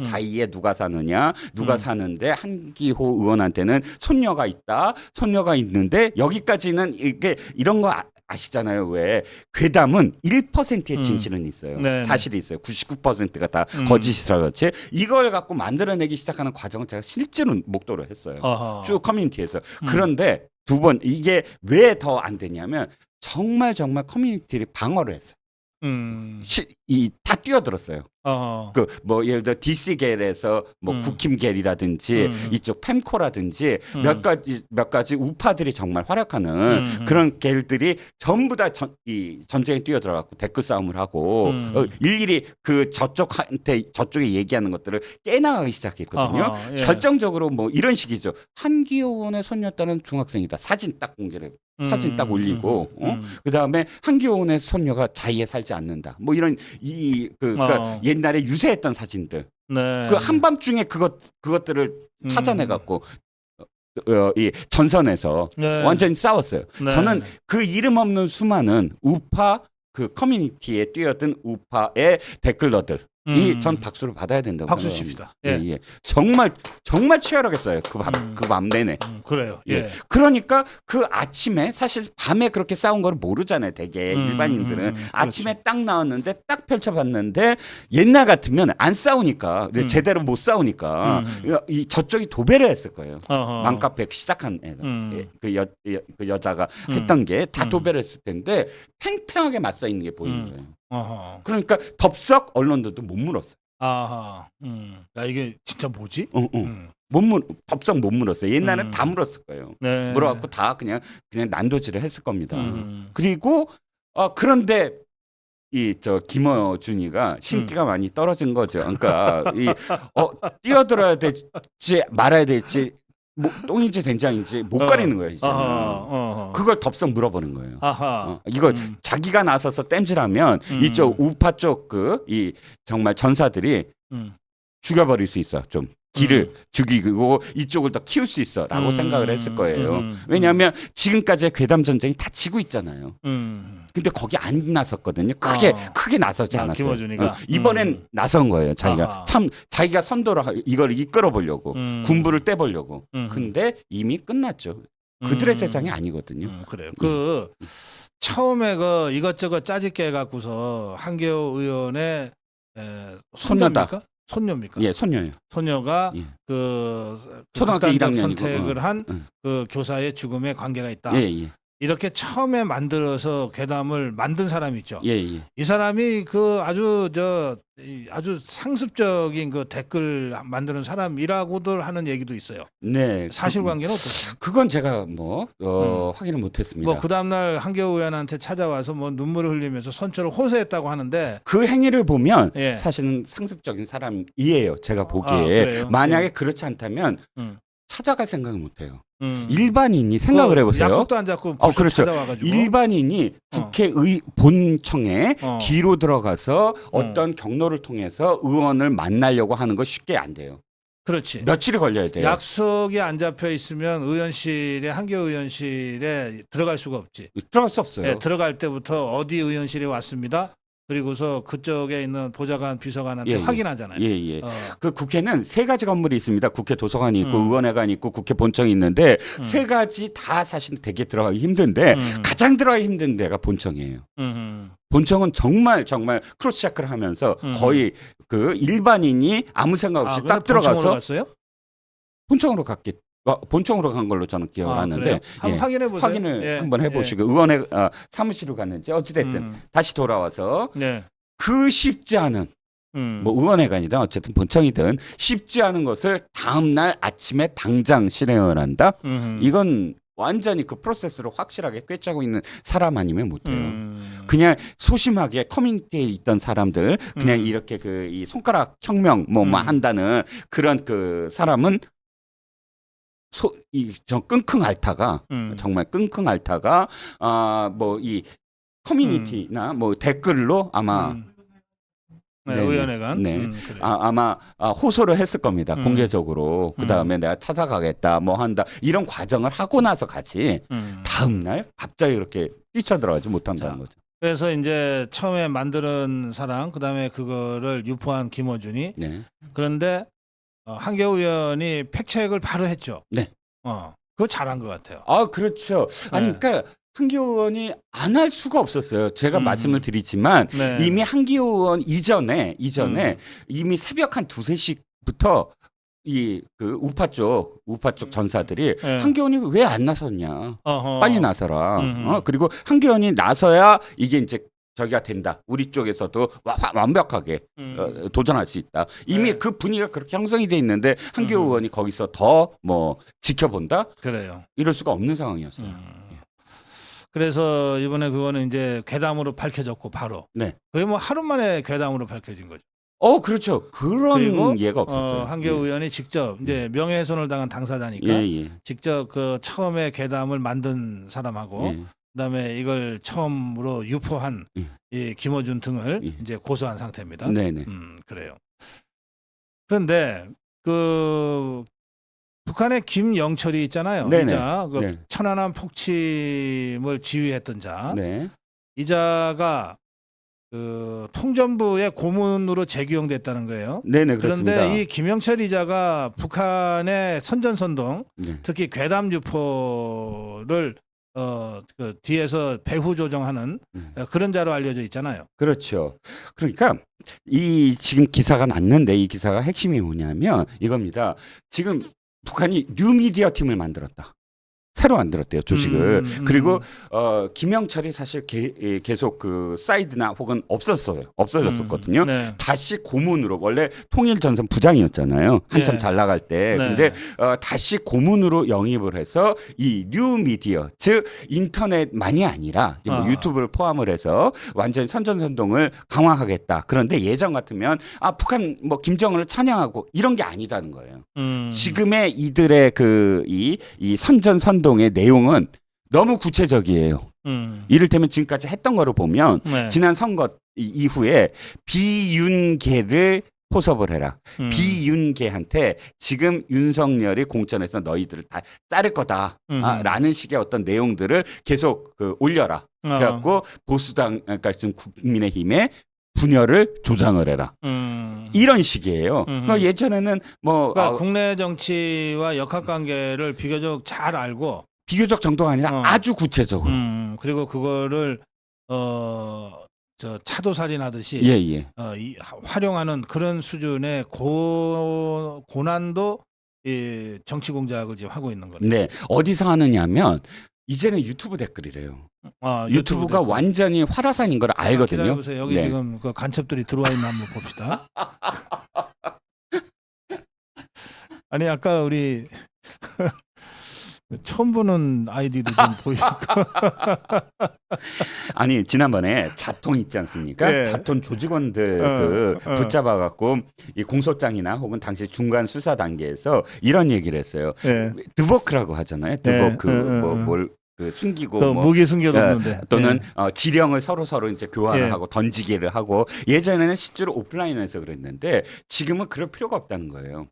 S2: 자의에 누가 사느냐, 누가 사는데 한기호 의원한테는 손녀가 있는데 여기까지는 이게 이런 거 아시잖아요. 왜 괴담은 1%의 진실은 있어요.
S1: 네.
S2: 사실이 있어요. 99%가 다 거짓이라 그렇지. 이걸 갖고 만들어내기 시작하는 과정은 제가 실제로 목도를 했어요.
S1: 어허.
S2: 쭉 커뮤니티에서. 그런데 두 번 이게 왜 더 안 되냐면 정말 커뮤니티를 방어를 했어요. 다 뛰어들었어요. 예를 들어 DC겔에서 국힘겔이라든지 이쪽 펜코라든지 몇 가지 우파들이 정말 활약하는 그런 겔들이 전부 다 전쟁에 뛰어들어갖고 댓글 싸움을 하고 일일이 저쪽에 얘기하는 것들을 깨나가기 시작했거든요.
S1: 예.
S2: 결정적으로 이런 식이죠. 한기호 의원의 손녀딸은 중학생이다. 사진 딱 공개를. 사진 딱 올리고 그다음에 한기호 의원의 손녀가 자의에 살지 않는다. 이런 그러니까 옛날에 유세했던 사진들.
S1: 네.
S2: 그 한밤중에 그것들을 찾아내 갖고 이 전선에서
S1: 네.
S2: 완전히 싸웠어요.
S1: 네.
S2: 저는 그 이름 없는 수많은 우파 커뮤니티에 뛰어든 우파의 댓글러들 전 박수를 받아야 된다고
S1: 박수
S2: 생각합니다.
S1: 칩시다.
S2: 예. 정말 치열하게 써요. 그 밤 내내.
S1: 그래요.
S2: 예. 그러니까 그 아침에 사실 밤에 그렇게 싸운 걸 모르잖아요. 되게 일반인들은 아침에 딱 나왔는데 딱 펼쳐봤는데 옛날 같으면 안 싸우니까 제대로 못 싸우니까 저쪽이 도배를 했을 거예요. 맘카페 시작한 애가 그 여자가 했던 게 다 도배를 했을 텐데 팽팽하게 맞서 있는 게 보이는 거예요. 그러니까 덥석 언론들도 못 물었어요.
S1: 야 이게 진짜 뭐지?
S2: 덥석 못 물었어요. 옛날엔 다 물었을 거예요.
S1: 네.
S2: 물어갖고 다 그냥 난도질을 했을 겁니다. 그리고 그런데 김어준이가 신기가 많이 떨어진 거죠. 그러니까 뛰어들어야 될지 말아야 될지 똥인지 된장인지 못 가리는 거예요. 이제 그걸 덥석 물어보는 거예요. 이걸 자기가 나서서 땜질하면 이쪽 우파 쪽 정말 전사들이 죽여버릴 수 있어. 좀 길을 죽이고 이쪽을 더 키울 수 있어라고 생각을 했을 거예요. 왜냐하면 지금까지의 괴담 전쟁이 다 지고 있잖아요. 근데 거기 안 나섰거든요. 크게 나서지 않았어요.
S1: 김어준이가
S2: 이번엔 나선 거예요. 자기가 선도로 이걸 이끌어 보려고 군부를 떼보려고. 근데 이미 끝났죠. 그들의 세상이 아니거든요.
S1: 그래요. 처음에 이것저것 짜집게 해갖고서 한기호 의원의 손녀입니까? 손녀입니까?
S2: 예, 손녀예요.
S1: 손녀가
S2: 예.
S1: 초등학교
S2: 극단적
S1: 1학년이고 선택을 한
S2: 응.
S1: 교사의 죽음에 관계가 있다.
S2: 예.
S1: 이렇게 처음에 만들어서 괴담을 만든 사람이 있죠.
S2: 예.
S1: 이 사람이 아주 상습적인 댓글 만드는 사람이라고들 하는 얘기도 있어요.
S2: 네.
S1: 사실관계는 어떻습니까?
S2: 그건 제가 확인을 못했습니다.
S1: 그 다음날 한기호 의원한테 찾아와서 눈물을 흘리면서 선처를 호소했다고 하는데
S2: 그 행위를 보면
S1: 예.
S2: 사실은 상습적인 사람이에요. 제가 보기에.
S1: 그래요?
S2: 만약에
S1: 예.
S2: 그렇지 않다면 찾아갈 생각을 못해요.
S1: 일반인이
S2: 생각을 해보세요.
S1: 약속도 안 잡고 벌써
S2: 그렇죠.
S1: 찾아와가지고
S2: 일반인이 국회의 본청에 뒤로 들어가서 어떤 경로를 통해서 의원을 만나려고 하는 거 쉽게 안 돼요.
S1: 그렇지.
S2: 며칠이 걸려야 돼요.
S1: 약속이 안 잡혀 있으면 한기호 의원실에 들어갈 수가 없지.
S2: 들어갈 수 없어요.
S1: 네, 들어갈 때부터 어디 의원실에 왔습니다. 그리고서 그쪽에 있는 보좌관 비서관한테
S2: 예, 예.
S1: 확인하잖아요.
S2: 예, 예.
S1: 어.
S2: 그 국회는 세 가지 건물이 있습니다. 국회 도서관이 있고
S1: 음.
S2: 의원회관이 있고 국회 본청이 있는데 세 가지 다 사실 되게 들어가기 힘든데 가장 들어가기 힘든 데가 본청이에요. 본청은 정말 크로스 체크를 하면서 거의 그 일반인이 아무 생각 없이 딱 들어가서
S1: 갔어요?
S2: 본청으로 갔겠. 본청으로 간 걸로 저는 기억을 하는데
S1: 한번 확인해 보세요.
S2: 확인을 한번 해보시고 의원의 사무실로 갔는지 어찌됐든 다시 돌아와서 그 쉽지 않은 뭐 의원회관이든 어쨌든 본청이든 쉽지 않은 것을 다음 날 아침에 당장 실행을 한다. 이건 완전히 그 프로세스를 확실하게 꿰짜고 있는 사람 아니면 못해요. 그냥 소심하게 커뮤니티에 있던 사람들 그냥 이렇게 그 이 손가락 혁명 뭐 한다는 그런 그 사람은 저 끙끙 앓다가 정말 끙끙 앓다가 뭐 이 커뮤니티나 뭐 댓글로 아마
S1: 의원회관
S2: 그래. 아마 호소를 했을 겁니다. 공개적으로. 그 다음에 내가 찾아가겠다 뭐 한다 이런 과정을 하고 나서 같이 다음 날 갑자기 그렇게 뛰쳐들어가지 못한다는 거죠.
S1: 그래서 이제 처음에 만드는 사람 그다음에 그거를 유포한 김어준이 그런데 한겨우 의원이 팩체크를 바로 했죠.
S2: 네.
S1: 그거 잘한 것 같아요.
S2: 그렇죠. 아니 그러니까 한기호 의원이 안 할 수가 없었어요. 제가 말씀을 드리지만 이미 한기호 의원 이전에 이미 새벽 한 2-3시부터 이 그 우파 쪽 전사들이 한기호 의원이 왜 안 나섰냐. 빨리 나서라. 그리고 한기호 의원이 나서야 이게 이제 저기가 된다. 우리 쪽에서도 완벽하게 도전할 수 있다. 이미 그 분위기가 그렇게 형성이 돼 있는데 한기호 의원이 거기서 더 뭐 지켜본다?
S1: 그래요.
S2: 이럴 수가 없는 상황이었어요.
S1: 그래서 이번에 그거는 이제 괴담으로 밝혀졌고 바로. 거의 뭐 하루 만에 괴담으로 밝혀진 거죠.
S2: 그렇죠. 그런 예가 없었어요.
S1: 한겨우 의원이 직접 이제 명예훼손을 당한 당사자니까 직접 그 처음에 괴담을 만든 사람하고 그다음에 이걸 처음으로 유포한 이 김어준 등을 이제 고소한 상태입니다. 그래요. 그런데 그 북한의 김영철이 있잖아요. 이자 그 천안함 폭침을 지휘했던 자. 이 자가 그 통전부의 고문으로 재규용됐다는 거예요.
S2: 그렇습니다.
S1: 그런데 이 김영철 이자가 북한의 선전선동, 특히 괴담 유포를 그 뒤에서 배후 조정하는 그런 자로 알려져 있잖아요.
S2: 그렇죠. 그러니까 이 지금 기사가 났는데 이 기사가 핵심이 뭐냐면 이겁니다. 지금 북한이 뉴미디어 팀을 만들었다. 새로 만들었대요 조직을. 그리고 김영철이 사실 계속 그 사이드나 혹은 없어졌었거든요. 다시 고문으로 원래 통일전선 부장이었잖아요. 한참 잘 나갈 때. 근데 다시 고문으로 영입을 해서 이 뉴미디어 즉 인터넷만이 아니라 뭐 유튜브를 포함을 해서 완전히 선전선동을 강화하겠다. 그런데 예전 같으면 북한 뭐 김정은을 찬양하고 이런 게 아니다는 거예요. 지금의 이들의 그 이 선전선동 의 내용은 너무 구체적이에요. 이를테면 지금까지 했던 거로 보면 지난 선거 이후에 비윤계를 포섭을 해라. 비윤계한테 지금 윤석열이 공천에서 너희들을 다 자를 거다. 라는 식의 어떤 내용들을 계속 올려라. 그래갖고 보수당 그러니까 지금 국민의힘에 분열을 조장을 해라. 이런 식이에요. 그러니까 예전에는 뭐
S1: 그러니까 국내 정치와 역학관계를 비교적 잘 알고
S2: 비교적 정도가 아니라 아주 구체적으로.
S1: 그리고 그거를 저 차도살인하듯이 활용하는 그런 수준의 고난도 이 정치 공작을 지금 하고 있는 거예요.
S2: 네, 어디서 하느냐면 이제는 유튜브 댓글이래요. 유튜브가 댓글. 완전히 활화산인 걸 알거든요.
S1: 기다려보세요. 여기 지금 그 간첩들이 들어와 있나 한번 봅시다. 아니 아까 우리 처음 보는 아이디도 좀 보이고.
S2: 아니 지난번에 자통 있지 않습니까? 자통 조직원들 붙잡아갖고 이 공소장이나 혹은 당시 중간 수사 단계에서 이런 얘기를 했어요. 드버크라고 하잖아요. 드버크 뭘 숨기고 뭐
S1: 무기 숨겨뒀는데
S2: 또는 지령을 서로 이제 교환을 하고 던지기를 하고 예전에는 실제로 오프라인에서 그랬는데 지금은 그럴 필요가 없다는 거예요.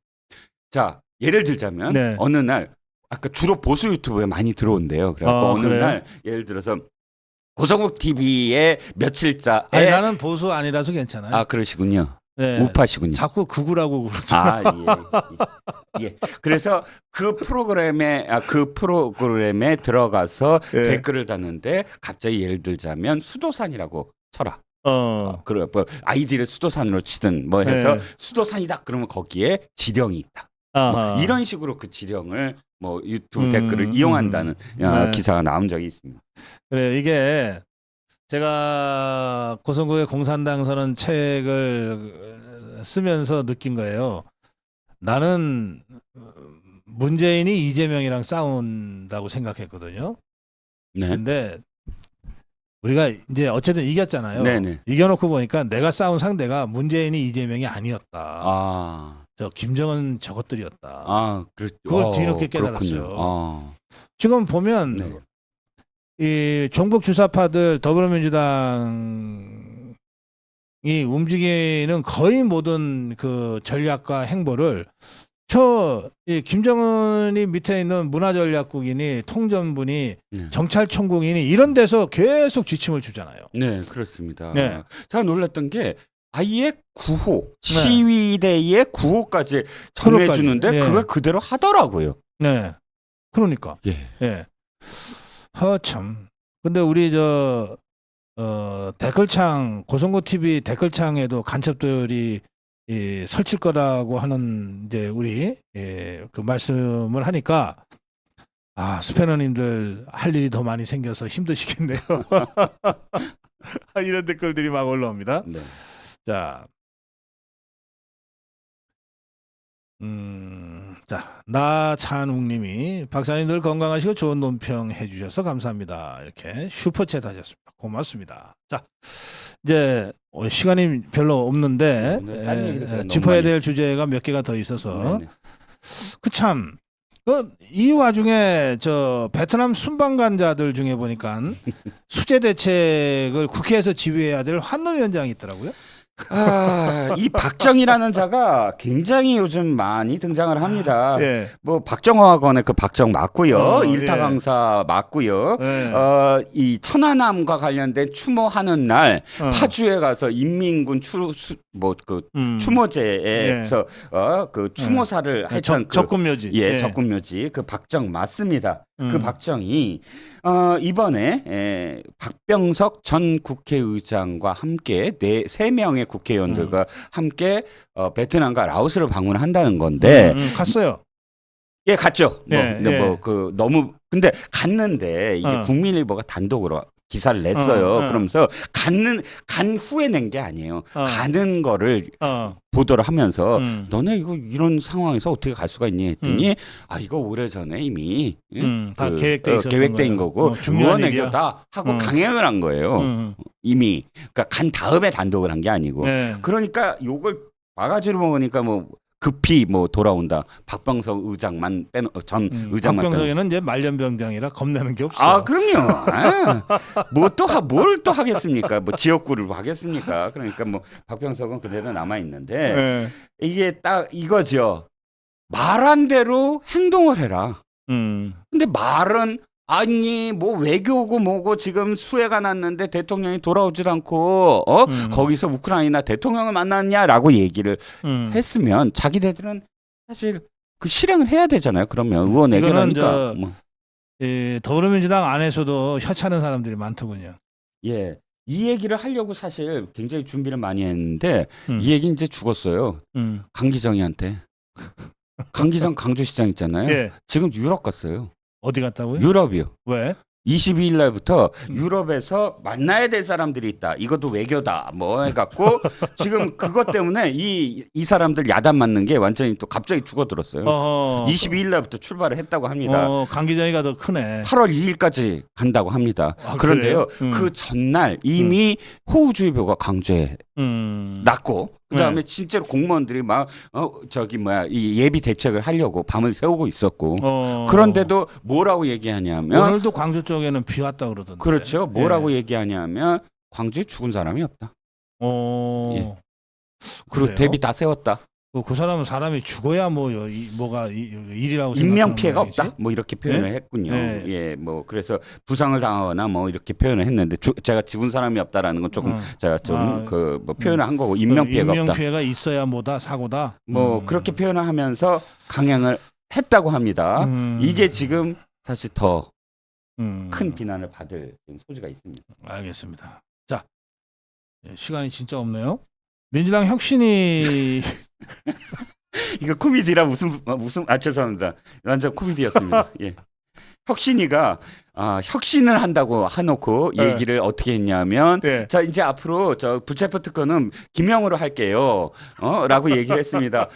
S2: 자 예를 들자면 어느 날 아까 주로 보수 유튜브에 많이 들어온대요. 그래갖고 어느 날 예를 들어서 고성국 TV의 며칠자에
S1: 아니, 나는 보수 아니라서 괜찮아요.
S2: 아 그러시군요.
S1: 네.
S2: 우파시군요.
S1: 자꾸 극우라고 그러잖아.
S2: 예. 그래서 그 프로그램에 들어가서
S1: 예.
S2: 댓글을 다는데 갑자기 예를 들자면 수도산이라고 쳐라. 그래 뭐 아이디를 수도산으로 치든 뭐 해서
S1: 네.
S2: 수도산이다 그러면 거기에 지령이 있다. 뭐 이런 식으로 그 지령을 뭐 유튜브 댓글을 이용한다는
S1: 네.
S2: 기사가 나온 적이 있습니다.
S1: 그래 이게 제가 고성국의 공산당 선언 책을 쓰면서 느낀 거예요. 나는 문재인이 이재명이랑 싸운다고 생각했거든요.
S2: 네.
S1: 근데 우리가 이제 어쨌든 이겼잖아요.
S2: 네네.
S1: 이겨놓고 보니까 내가 싸운 상대가 문재인이 이재명이 아니었다. 저 김정은 저것들이었다. 그걸 뒤늦게 깨달았어요. 지금 보면
S2: 네.
S1: 이 종북 주사파들 더불어민주당이 움직이는 거의 모든 그 전략과 행보를 이 김정은이 밑에 있는 문화전략국이니 통전부니
S2: 네.
S1: 정찰총국이니 이런 데서 계속 지침을 주잖아요.
S2: 네, 그렇습니다.
S1: 네.
S2: 제가 놀랐던 게 아예 구호 시위대의 구호까지 전해주는데
S1: 네.
S2: 그걸 그대로 하더라고요.
S1: 네, 그러니까.
S2: 예.
S1: 예. 참. 근데 우리 댓글창 고성고 TV 댓글창에도 간첩들이 설칠 거라고 하는 이제 우리 그 말씀을 하니까 스패너님들 할 일이 더 많이 생겨서 힘드시겠네요. 이런 댓글들이 막 올라옵니다.
S2: 네.
S1: 자, 나찬웅님이 박사님 늘 건강하시고 좋은 논평 해주셔서 감사합니다. 이렇게 슈퍼챗 하셨습니다. 고맙습니다. 자, 이제 시간이 별로 없는데 짚어야 될 주제가 몇 개가 더 있어서 참. 이 와중에 베트남 순방관자들 중에 보니까 수재 대책을 국회에서 지휘해야 될 환노위원장이 있더라고요.
S2: 이 박정희라는 자가 굉장히 요즘 많이 등장을 합니다.
S1: 예.
S2: 뭐 박정화건의 그 박정 맞고요, 일타
S1: 예.
S2: 강사 맞고요.
S1: 예.
S2: 이 천안함과 관련된 추모하는 날 파주에 가서 인민군 추모제에서 그 추모사를 했던
S1: 적군묘지.
S2: 적군묘지 그 박정 맞습니다. 그 박정희 이번에 박병석 전 국회의장과 함께 세 명의 국회의원들과 함께 베트남과 라오스를 방문한다는 건데
S1: 갔어요.
S2: 예, 갔죠.
S1: 예,
S2: 너무 근데 갔는데 이게 국민일보가 단독으로 기사를 냈어요. 그러면서 간 후에 낸 게 아니에요. 가는 거를 보도를 하면서 너네 이런 상황에서 어떻게 갈 수가 있니 했더니 이거 오래전에 이미
S1: 다 계획된
S2: 거고 의원 외교다 하고 강행을 한 거예요. 이미 그러니까 간 다음에 단독을 한 게 아니고 그러니까 요걸 바가지로 먹으니까 뭐 급히 돌아온다. 박병석 의장만 전 의장만
S1: 박병석에는 이제 말년병장이라 겁내는 게 없어.
S2: 그럼요. 뭘 또 하겠습니까? 뭐 지역구를 하겠습니까? 그러니까 박병석은 그대로 남아 있는데 이게 딱 이거죠. 말한 대로 행동을 해라. 근데 말은 외교고 뭐고 지금 수해가 났는데 대통령이 돌아오질 않고 거기서 우크라이나 대통령을 만났냐라고 얘기를 했으면 자기네들은 사실 그 실행을 해야 되잖아요. 그러면 의원 외교라니까.
S1: 더불어민주당 안에서도 혀차는 사람들이 많더군요.
S2: 예. 이 얘기를 하려고 사실 굉장히 준비를 많이 했는데 이 얘기 이제 죽었어요. 강기정이한테. 강기정 강주시장 있잖아요.
S1: 예.
S2: 지금 유럽 갔어요.
S1: 어디 갔다고요?
S2: 유럽이요.
S1: 왜?
S2: 22일 날부터 유럽에서 만나야 될 사람들이 있다. 이것도 외교다. 해갖고 지금 그것 때문에 이 사람들 야단 맞는 게 완전히 또 갑자기 죽어들었어요. 22일 날부터 출발을 했다고 합니다.
S1: 강기정이가 더 크네.
S2: 8월 2일까지 간다고 합니다. 그런데요. 그 전날 이미 호우주의보가 강주에 났고 그다음에 실제로 공무원들이 이 예비 대책을 하려고 밤을 새우고 있었고 그런데도 뭐라고 얘기하냐면
S1: 오늘도 광주 쪽에는 비 왔다 그러던데.
S2: 그렇죠. 뭐라고 얘기하냐면 광주에 죽은 사람이 없다.
S1: 예.
S2: 그리고 대비 다 세웠다.
S1: 그 사람은 사람이 죽어야 뭐 뭐가 일이라고
S2: 인명
S1: 생각하는
S2: 피해가
S1: 모양이지?
S2: 없다. 뭐 이렇게 표현을 했군요.
S1: 네.
S2: 예, 뭐 그래서 부상을 당하거나 뭐 이렇게 표현을 했는데 제가 죽은 사람이 없다라는 건 조금 제가 좀 그 뭐 표현을 한 거고 인명 피해가 없다.
S1: 인명 피해가 있어야 뭐다 사고다.
S2: 뭐 그렇게 표현을 하면서 강행을 했다고 합니다. 이게 지금 사실 더 큰 비난을 받을 소지가 있습니다.
S1: 알겠습니다. 자, 시간이 진짜 없네요. 민주당 혁신이
S2: 이거 코미디라 무슨 죄송합니다. 완전 코미디였습니다. 예. 혁신이가 혁신을 한다고 해놓고
S1: 네.
S2: 얘기를 어떻게 했냐면
S1: 네.
S2: 자 이제 앞으로 저 부채포 특허는 김영으로 할게요. 라고 얘기를 했습니다.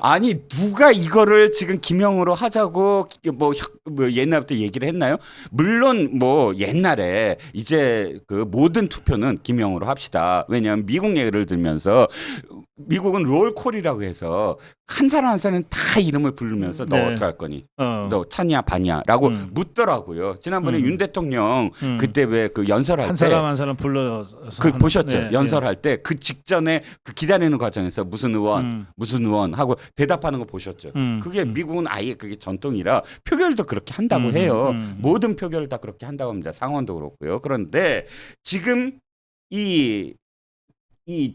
S2: 아니 누가 이거를 지금 김영으로 하자고 뭐 옛날부터 얘기를 했나요? 물론 뭐 옛날에 이제 그 모든 투표는 김영으로 합시다. 왜냐하면 미국 예를 들면서 미국은 롤콜이라고 해서 한 사람 한 사람 다 이름을 부르면서 너
S1: 네.
S2: 어떻게 할 거니?
S1: 너
S2: 차냐 반냐라고 묻더라고요. 지난번에 윤 대통령 그때 왜 그 연설할
S1: 한
S2: 때
S1: 사람 한 사람 불러서
S2: 보셨죠?
S1: 네,
S2: 연설할 때 그 직전에 그 기다리는 과정에서 무슨 의원 하고 대답하는 거 보셨죠? 그게 미국은 아예 그게 전통이라 표결도 그렇게 한다고 해요. 모든 표결을 다 그렇게 한다고 합니다. 상원도 그렇고요. 그런데 지금 이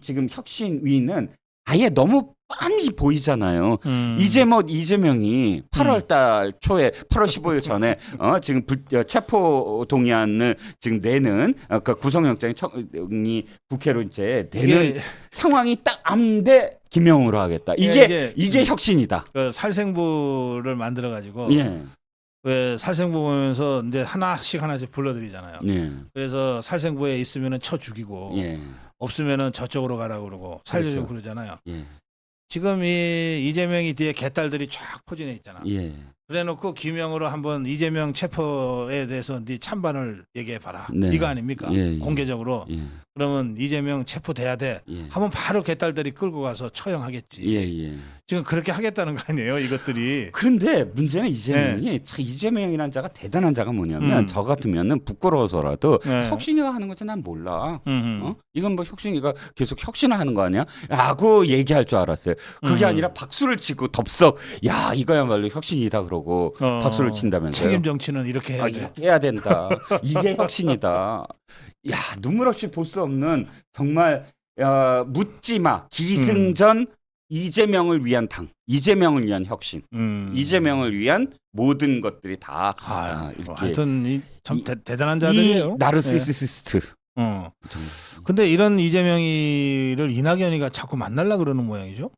S2: 지금 혁신위는 아예 너무 뻔히 보이잖아요. 이제 뭐 이재명이 8월 초에 8월 15일 전에 지금 체포 동의안을 지금 내는 그 구속영장이 국회로 이제 되는 상황이 딱 암대 김영으로 하겠다. 이게 혁신이다.
S1: 그 살생부를 만들어 가지고
S2: 예.
S1: 왜 살생부 보면서 이제 하나씩 불러드리잖아요.
S2: 예.
S1: 그래서 살생부에 있으면은 쳐 죽이고
S2: 예.
S1: 없으면은 저쪽으로 가라고 그러고 살려주고
S2: 그렇죠.
S1: 그러잖아요.
S2: 예.
S1: 지금 이 이재명이 뒤에 개딸들이 쫙 포진해 있잖아.
S2: 예.
S1: 그래놓고 김영으로 한번 이재명 체포에 대해서 네 찬반을 얘기해봐라.
S2: 네.
S1: 이거 아닙니까?
S2: 예, 예.
S1: 공개적으로.
S2: 예.
S1: 그러면 이재명 체포돼야 돼.
S2: 예.
S1: 하면 바로 개딸들이 끌고 가서 처형하겠지.
S2: 예.
S1: 지금 그렇게 하겠다는 거 아니에요, 이것들이.
S2: 그런데 문제는 이재명이 이재명이라는 자가 대단한 자가 뭐냐면 저 같으면은 부끄러워서라도 혁신이가 하는 거지 난 몰라. 이건 뭐 혁신이가 계속 혁신을 하는 거 아니야? 라고 얘기할 줄 알았어요. 그게 아니라 박수를 치고 덥석 야 이거야말로 혁신이다 그러고 박수를 친다면서요.
S1: 책임 정치는 이렇게 해야 돼.
S2: 이렇게 해야 된다. 이게 혁신이다. 야 눈물 없이 볼 수 없는 정말 묻지마 기승전 이재명을 위한 당, 이재명을 위한 혁신, 이재명을 위한 모든 것들이 다 이렇게
S1: 하여튼 참 대단한 자들이에요.
S2: 이 나르시시스트.
S1: 근데 이런 이재명이를 이낙연이가 자꾸 만나려 그러는 모양이죠.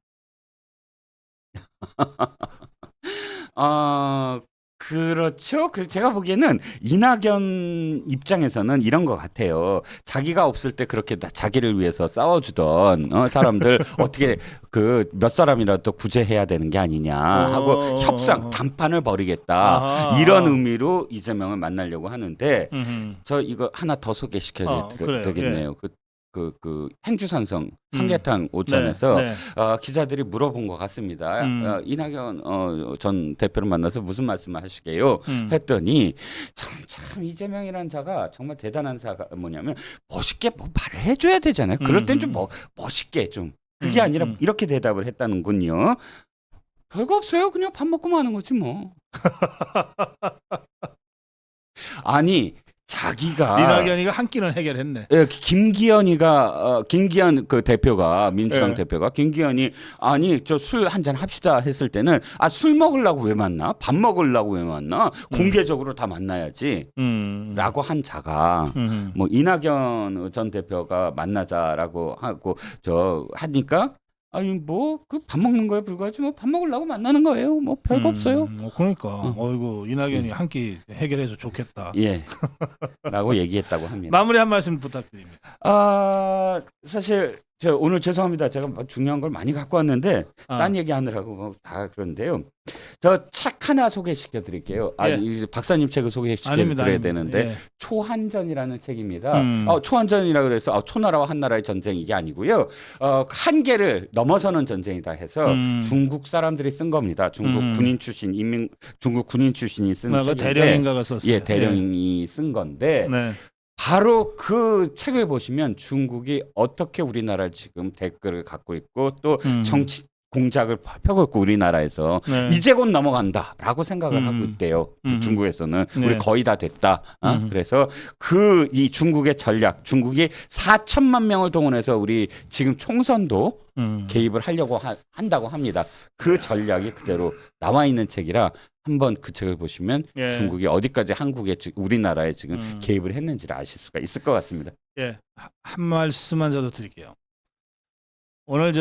S2: 그렇죠. 제가 보기에는 이낙연 입장에서는 이런 것 같아요. 자기가 없을 때 그렇게 자기를 위해서 싸워주던 사람들 어떻게 그 몇 사람이라도 구제해야 되는 게 아니냐 하고 협상, 담판을 벌이겠다. 이런 의미로 이재명을 만나려고 하는데 저 이거 하나 더 소개시켜 드려야 되겠네요. 그 행주산성 삼계탕 오찬에서 기자들이 물어본 것 같습니다. 이낙연 전 대표를 만나서 무슨 말씀을 하시게요? 했더니 참 이재명이라는 자가 정말 대단한 자가 뭐냐면 멋있게 뭐 말을 해줘야 되잖아요. 그럴 땐 좀 멋있게 좀 그게 아니라 이렇게 대답을 했다는군요. 별거 없어요. 그냥 밥 먹고 마는 거지 뭐. 아니. 자기가
S1: 이낙연이가 한 끼는 해결했네.
S2: 김기현 그 대표가 민주당 대표가 김기현이 아니 저 술 한잔 합시다 했을 때는 술 먹으려고 왜 만나? 밥 먹으려고 왜 만나? 공개적으로 다 만나야지. 라고 한 자가 뭐 이낙연 전 대표가 만나자라고 하고 하니까 아니 뭐 그 밥 먹는 거에 불과하지 뭐 밥 먹으려고 만나는 거예요. 뭐 별거 없어요.
S1: 그러니까 어이구 이낙연이 한 끼 해결해서 좋겠다.
S2: 예. 라고 얘기했다고 합니다.
S1: 마무리 한 말씀 부탁드립니다.
S2: 사실 저 오늘 죄송합니다. 제가 중요한 걸 많이 갖고 왔는데 딴 얘기하느라고 다 그런데요. 저 책 하나 소개시켜 드릴게요. 이제 박사님 책을 소개시켜 드려야 되는데 초한전이라는 책입니다. 초한전이라 그래서 초나라와 한나라의 전쟁 이게 아니고요. 한계를 넘어서는 전쟁이다 해서 중국 사람들이 쓴 겁니다. 중국 군인 출신이 쓴 책인데
S1: 대령인가가 썼어요.
S2: 예, 대령이 쓴 건데 바로 그 책을 보시면 중국이 어떻게 우리나라 지금 댓글을 갖고 있고 또 공작을 펴고 우리나라에서
S1: 네.
S2: 이제 곧 넘어간다라고 생각을 하고 있대요. 중국에서는
S1: 네.
S2: 우리 거의 다 됐다. 그래서 이 중국의 전략, 중국이 4천만 명을 동원해서 우리 지금 총선도 개입을 하려고 한다고 합니다. 그 전략이 그대로 나와 있는 책이라 한번 그 책을 보시면
S1: 예.
S2: 중국이 어디까지 한국에 우리나라에 지금 개입을 했는지를 아실 수가 있을 것 같습니다.
S1: 예, 한 말씀만 저도 드릴게요. 오늘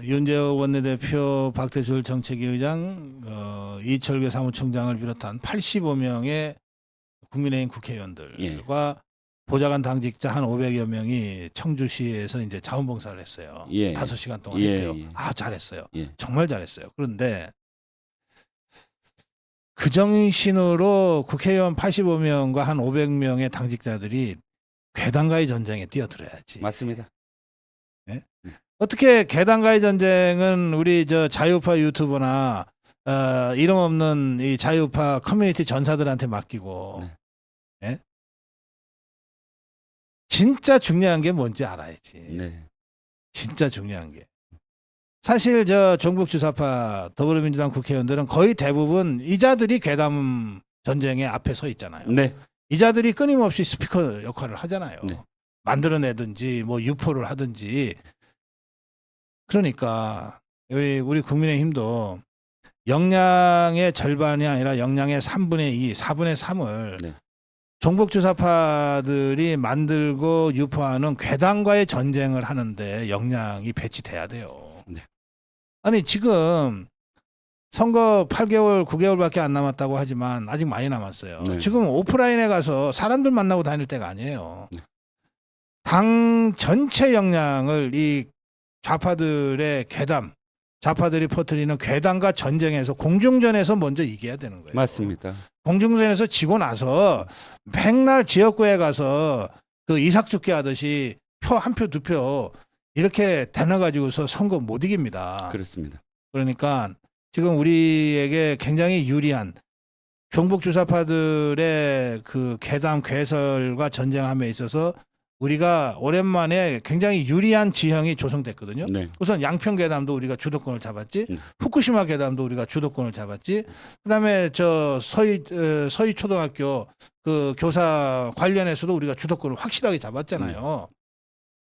S1: 윤재호 원내대표, 박대출 정책위 의장, 이철규 사무총장을 비롯한 85명의 국민의힘 국회의원들과 보좌관 당직자 한 500여 명이 청주시에서 이제 자원봉사를 했어요.
S2: 예.
S1: 5시간 동안
S2: 예,
S1: 했대요.
S2: 예.
S1: 아, 잘했어요.
S2: 예.
S1: 정말 잘했어요. 그런데 그 정신으로 국회의원 85명과 한 500명의 당직자들이 괴담과의 전쟁에 뛰어들어야지.
S2: 맞습니다.
S1: 어떻게 괴담과의 전쟁은 우리 자유파 유튜버나 이름 없는 이 자유파 커뮤니티 전사들한테 맡기고 예? 진짜 중요한 게 뭔지 알아야지.
S2: 네.
S1: 진짜 중요한 게. 사실 종북 주사파 더불어민주당 국회의원들은 거의 대부분 이자들이 괴담 전쟁에 앞에 서 있잖아요.
S2: 네.
S1: 이자들이 끊임없이 스피커 역할을 하잖아요.
S2: 네.
S1: 만들어내든지 뭐 유포를 하든지. 그러니까 우리 국민의힘도 역량의 절반이 아니라 역량의 3분의 2, 4분의 3을
S2: 네.
S1: 종북 주사파들이 만들고 유포하는 괴담과의 전쟁을 하는데 역량이 배치돼야 돼요.
S2: 네.
S1: 아니 지금 선거 8개월, 9개월밖에 안 남았다고 하지만 아직 많이 남았어요.
S2: 네.
S1: 지금 오프라인에 가서 사람들 만나고 다닐 때가 아니에요.
S2: 네.
S1: 당 전체 역량을 이 좌파들의 괴담, 좌파들이 퍼뜨리는 괴담과 전쟁에서 공중전에서 먼저 이겨야 되는 거예요.
S2: 맞습니다.
S1: 공중전에서 지고 나서 맨날 지역구에 가서 그 이삭죽게 하듯이 표 한 표, 두 표 이렇게 대놔가지고서 선거 못 이깁니다.
S2: 그렇습니다.
S1: 그러니까 지금 우리에게 굉장히 유리한 종북 주사파들의 그 괴담, 괴설과 전쟁함에 있어서 우리가 오랜만에 굉장히 유리한 지형이 조성됐거든요.
S2: 네.
S1: 우선 양평 괴담도 우리가 주도권을 잡았지, 후쿠시마 괴담도 우리가 주도권을 잡았지, 그다음에 서희 초등학교 그 교사 관련해서도 우리가 주도권을 확실하게 잡았잖아요.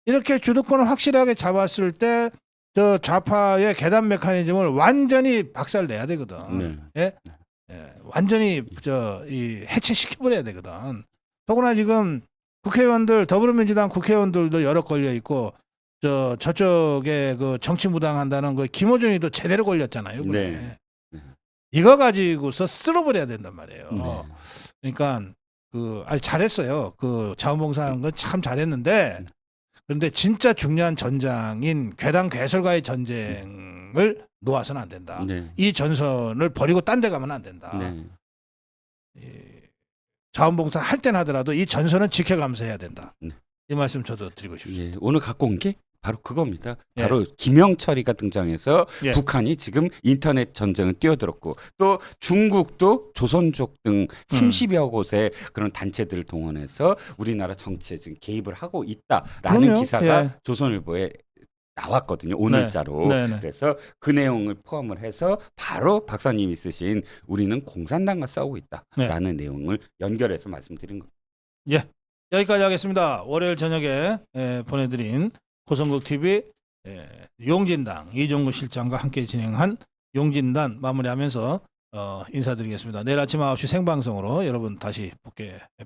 S1: 이렇게 주도권을 확실하게 잡았을 때 좌파의 괴담 메커니즘을 완전히 박살내야 되거든.
S2: 네.
S1: 예? 완전히 해체시켜버려야 되거든. 더구나 지금 국회의원들, 더불어민주당 국회의원들도 여러 걸려 있고 저쪽에 그 정치 무당한다는 그 김호준이도 제대로 걸렸잖아요.
S2: 네.
S1: 이거 가지고서 쓸어버려야 된단 말이에요.
S2: 네.
S1: 그러니까 잘했어요. 그 자원봉사한 건 참 잘했는데, 그런데 진짜 중요한 전장인 괴담 괴설과의 전쟁을 놓아서는 안 된다.
S2: 네.
S1: 이 전선을 버리고 딴 데 가면 안 된다.
S2: 네.
S1: 자원봉사 할 땐 하더라도 이 전선은 지켜가면서 해야 된다.
S2: 네.
S1: 이 말씀 저도 드리고 싶습니다.
S2: 예, 오늘 갖고 온 게 바로 그겁니다.
S1: 예.
S2: 바로 김영철이가 등장해서
S1: 예.
S2: 북한이 지금 인터넷 전쟁을 뛰어들었고, 또 중국도 조선족 등 30여 곳의 그런 단체들을 동원해서 우리나라 정치에 지금 개입을 하고 있다라는
S1: 그럼요.
S2: 기사가
S1: 예.
S2: 조선일보에 나왔거든요. 오늘자로.
S1: 네.
S2: 그래서 그 내용을 포함을 해서 바로 박사님이 쓰신 우리는 공산당과 싸우고 있다라는 내용을 연결해서 말씀드린 겁니다.
S1: 예, 여기까지 하겠습니다. 월요일 저녁에 보내드린 고성국 TV 용진당 이종구 실장과 함께 진행한 용진단 마무리하면서 인사드리겠습니다. 내일 아침 9시 생방송으로 여러분 다시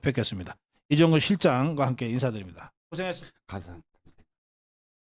S1: 뵙겠습니다. 이종구 실장과 함께 인사드립니다. 고생했습니다.
S2: 감사합니다.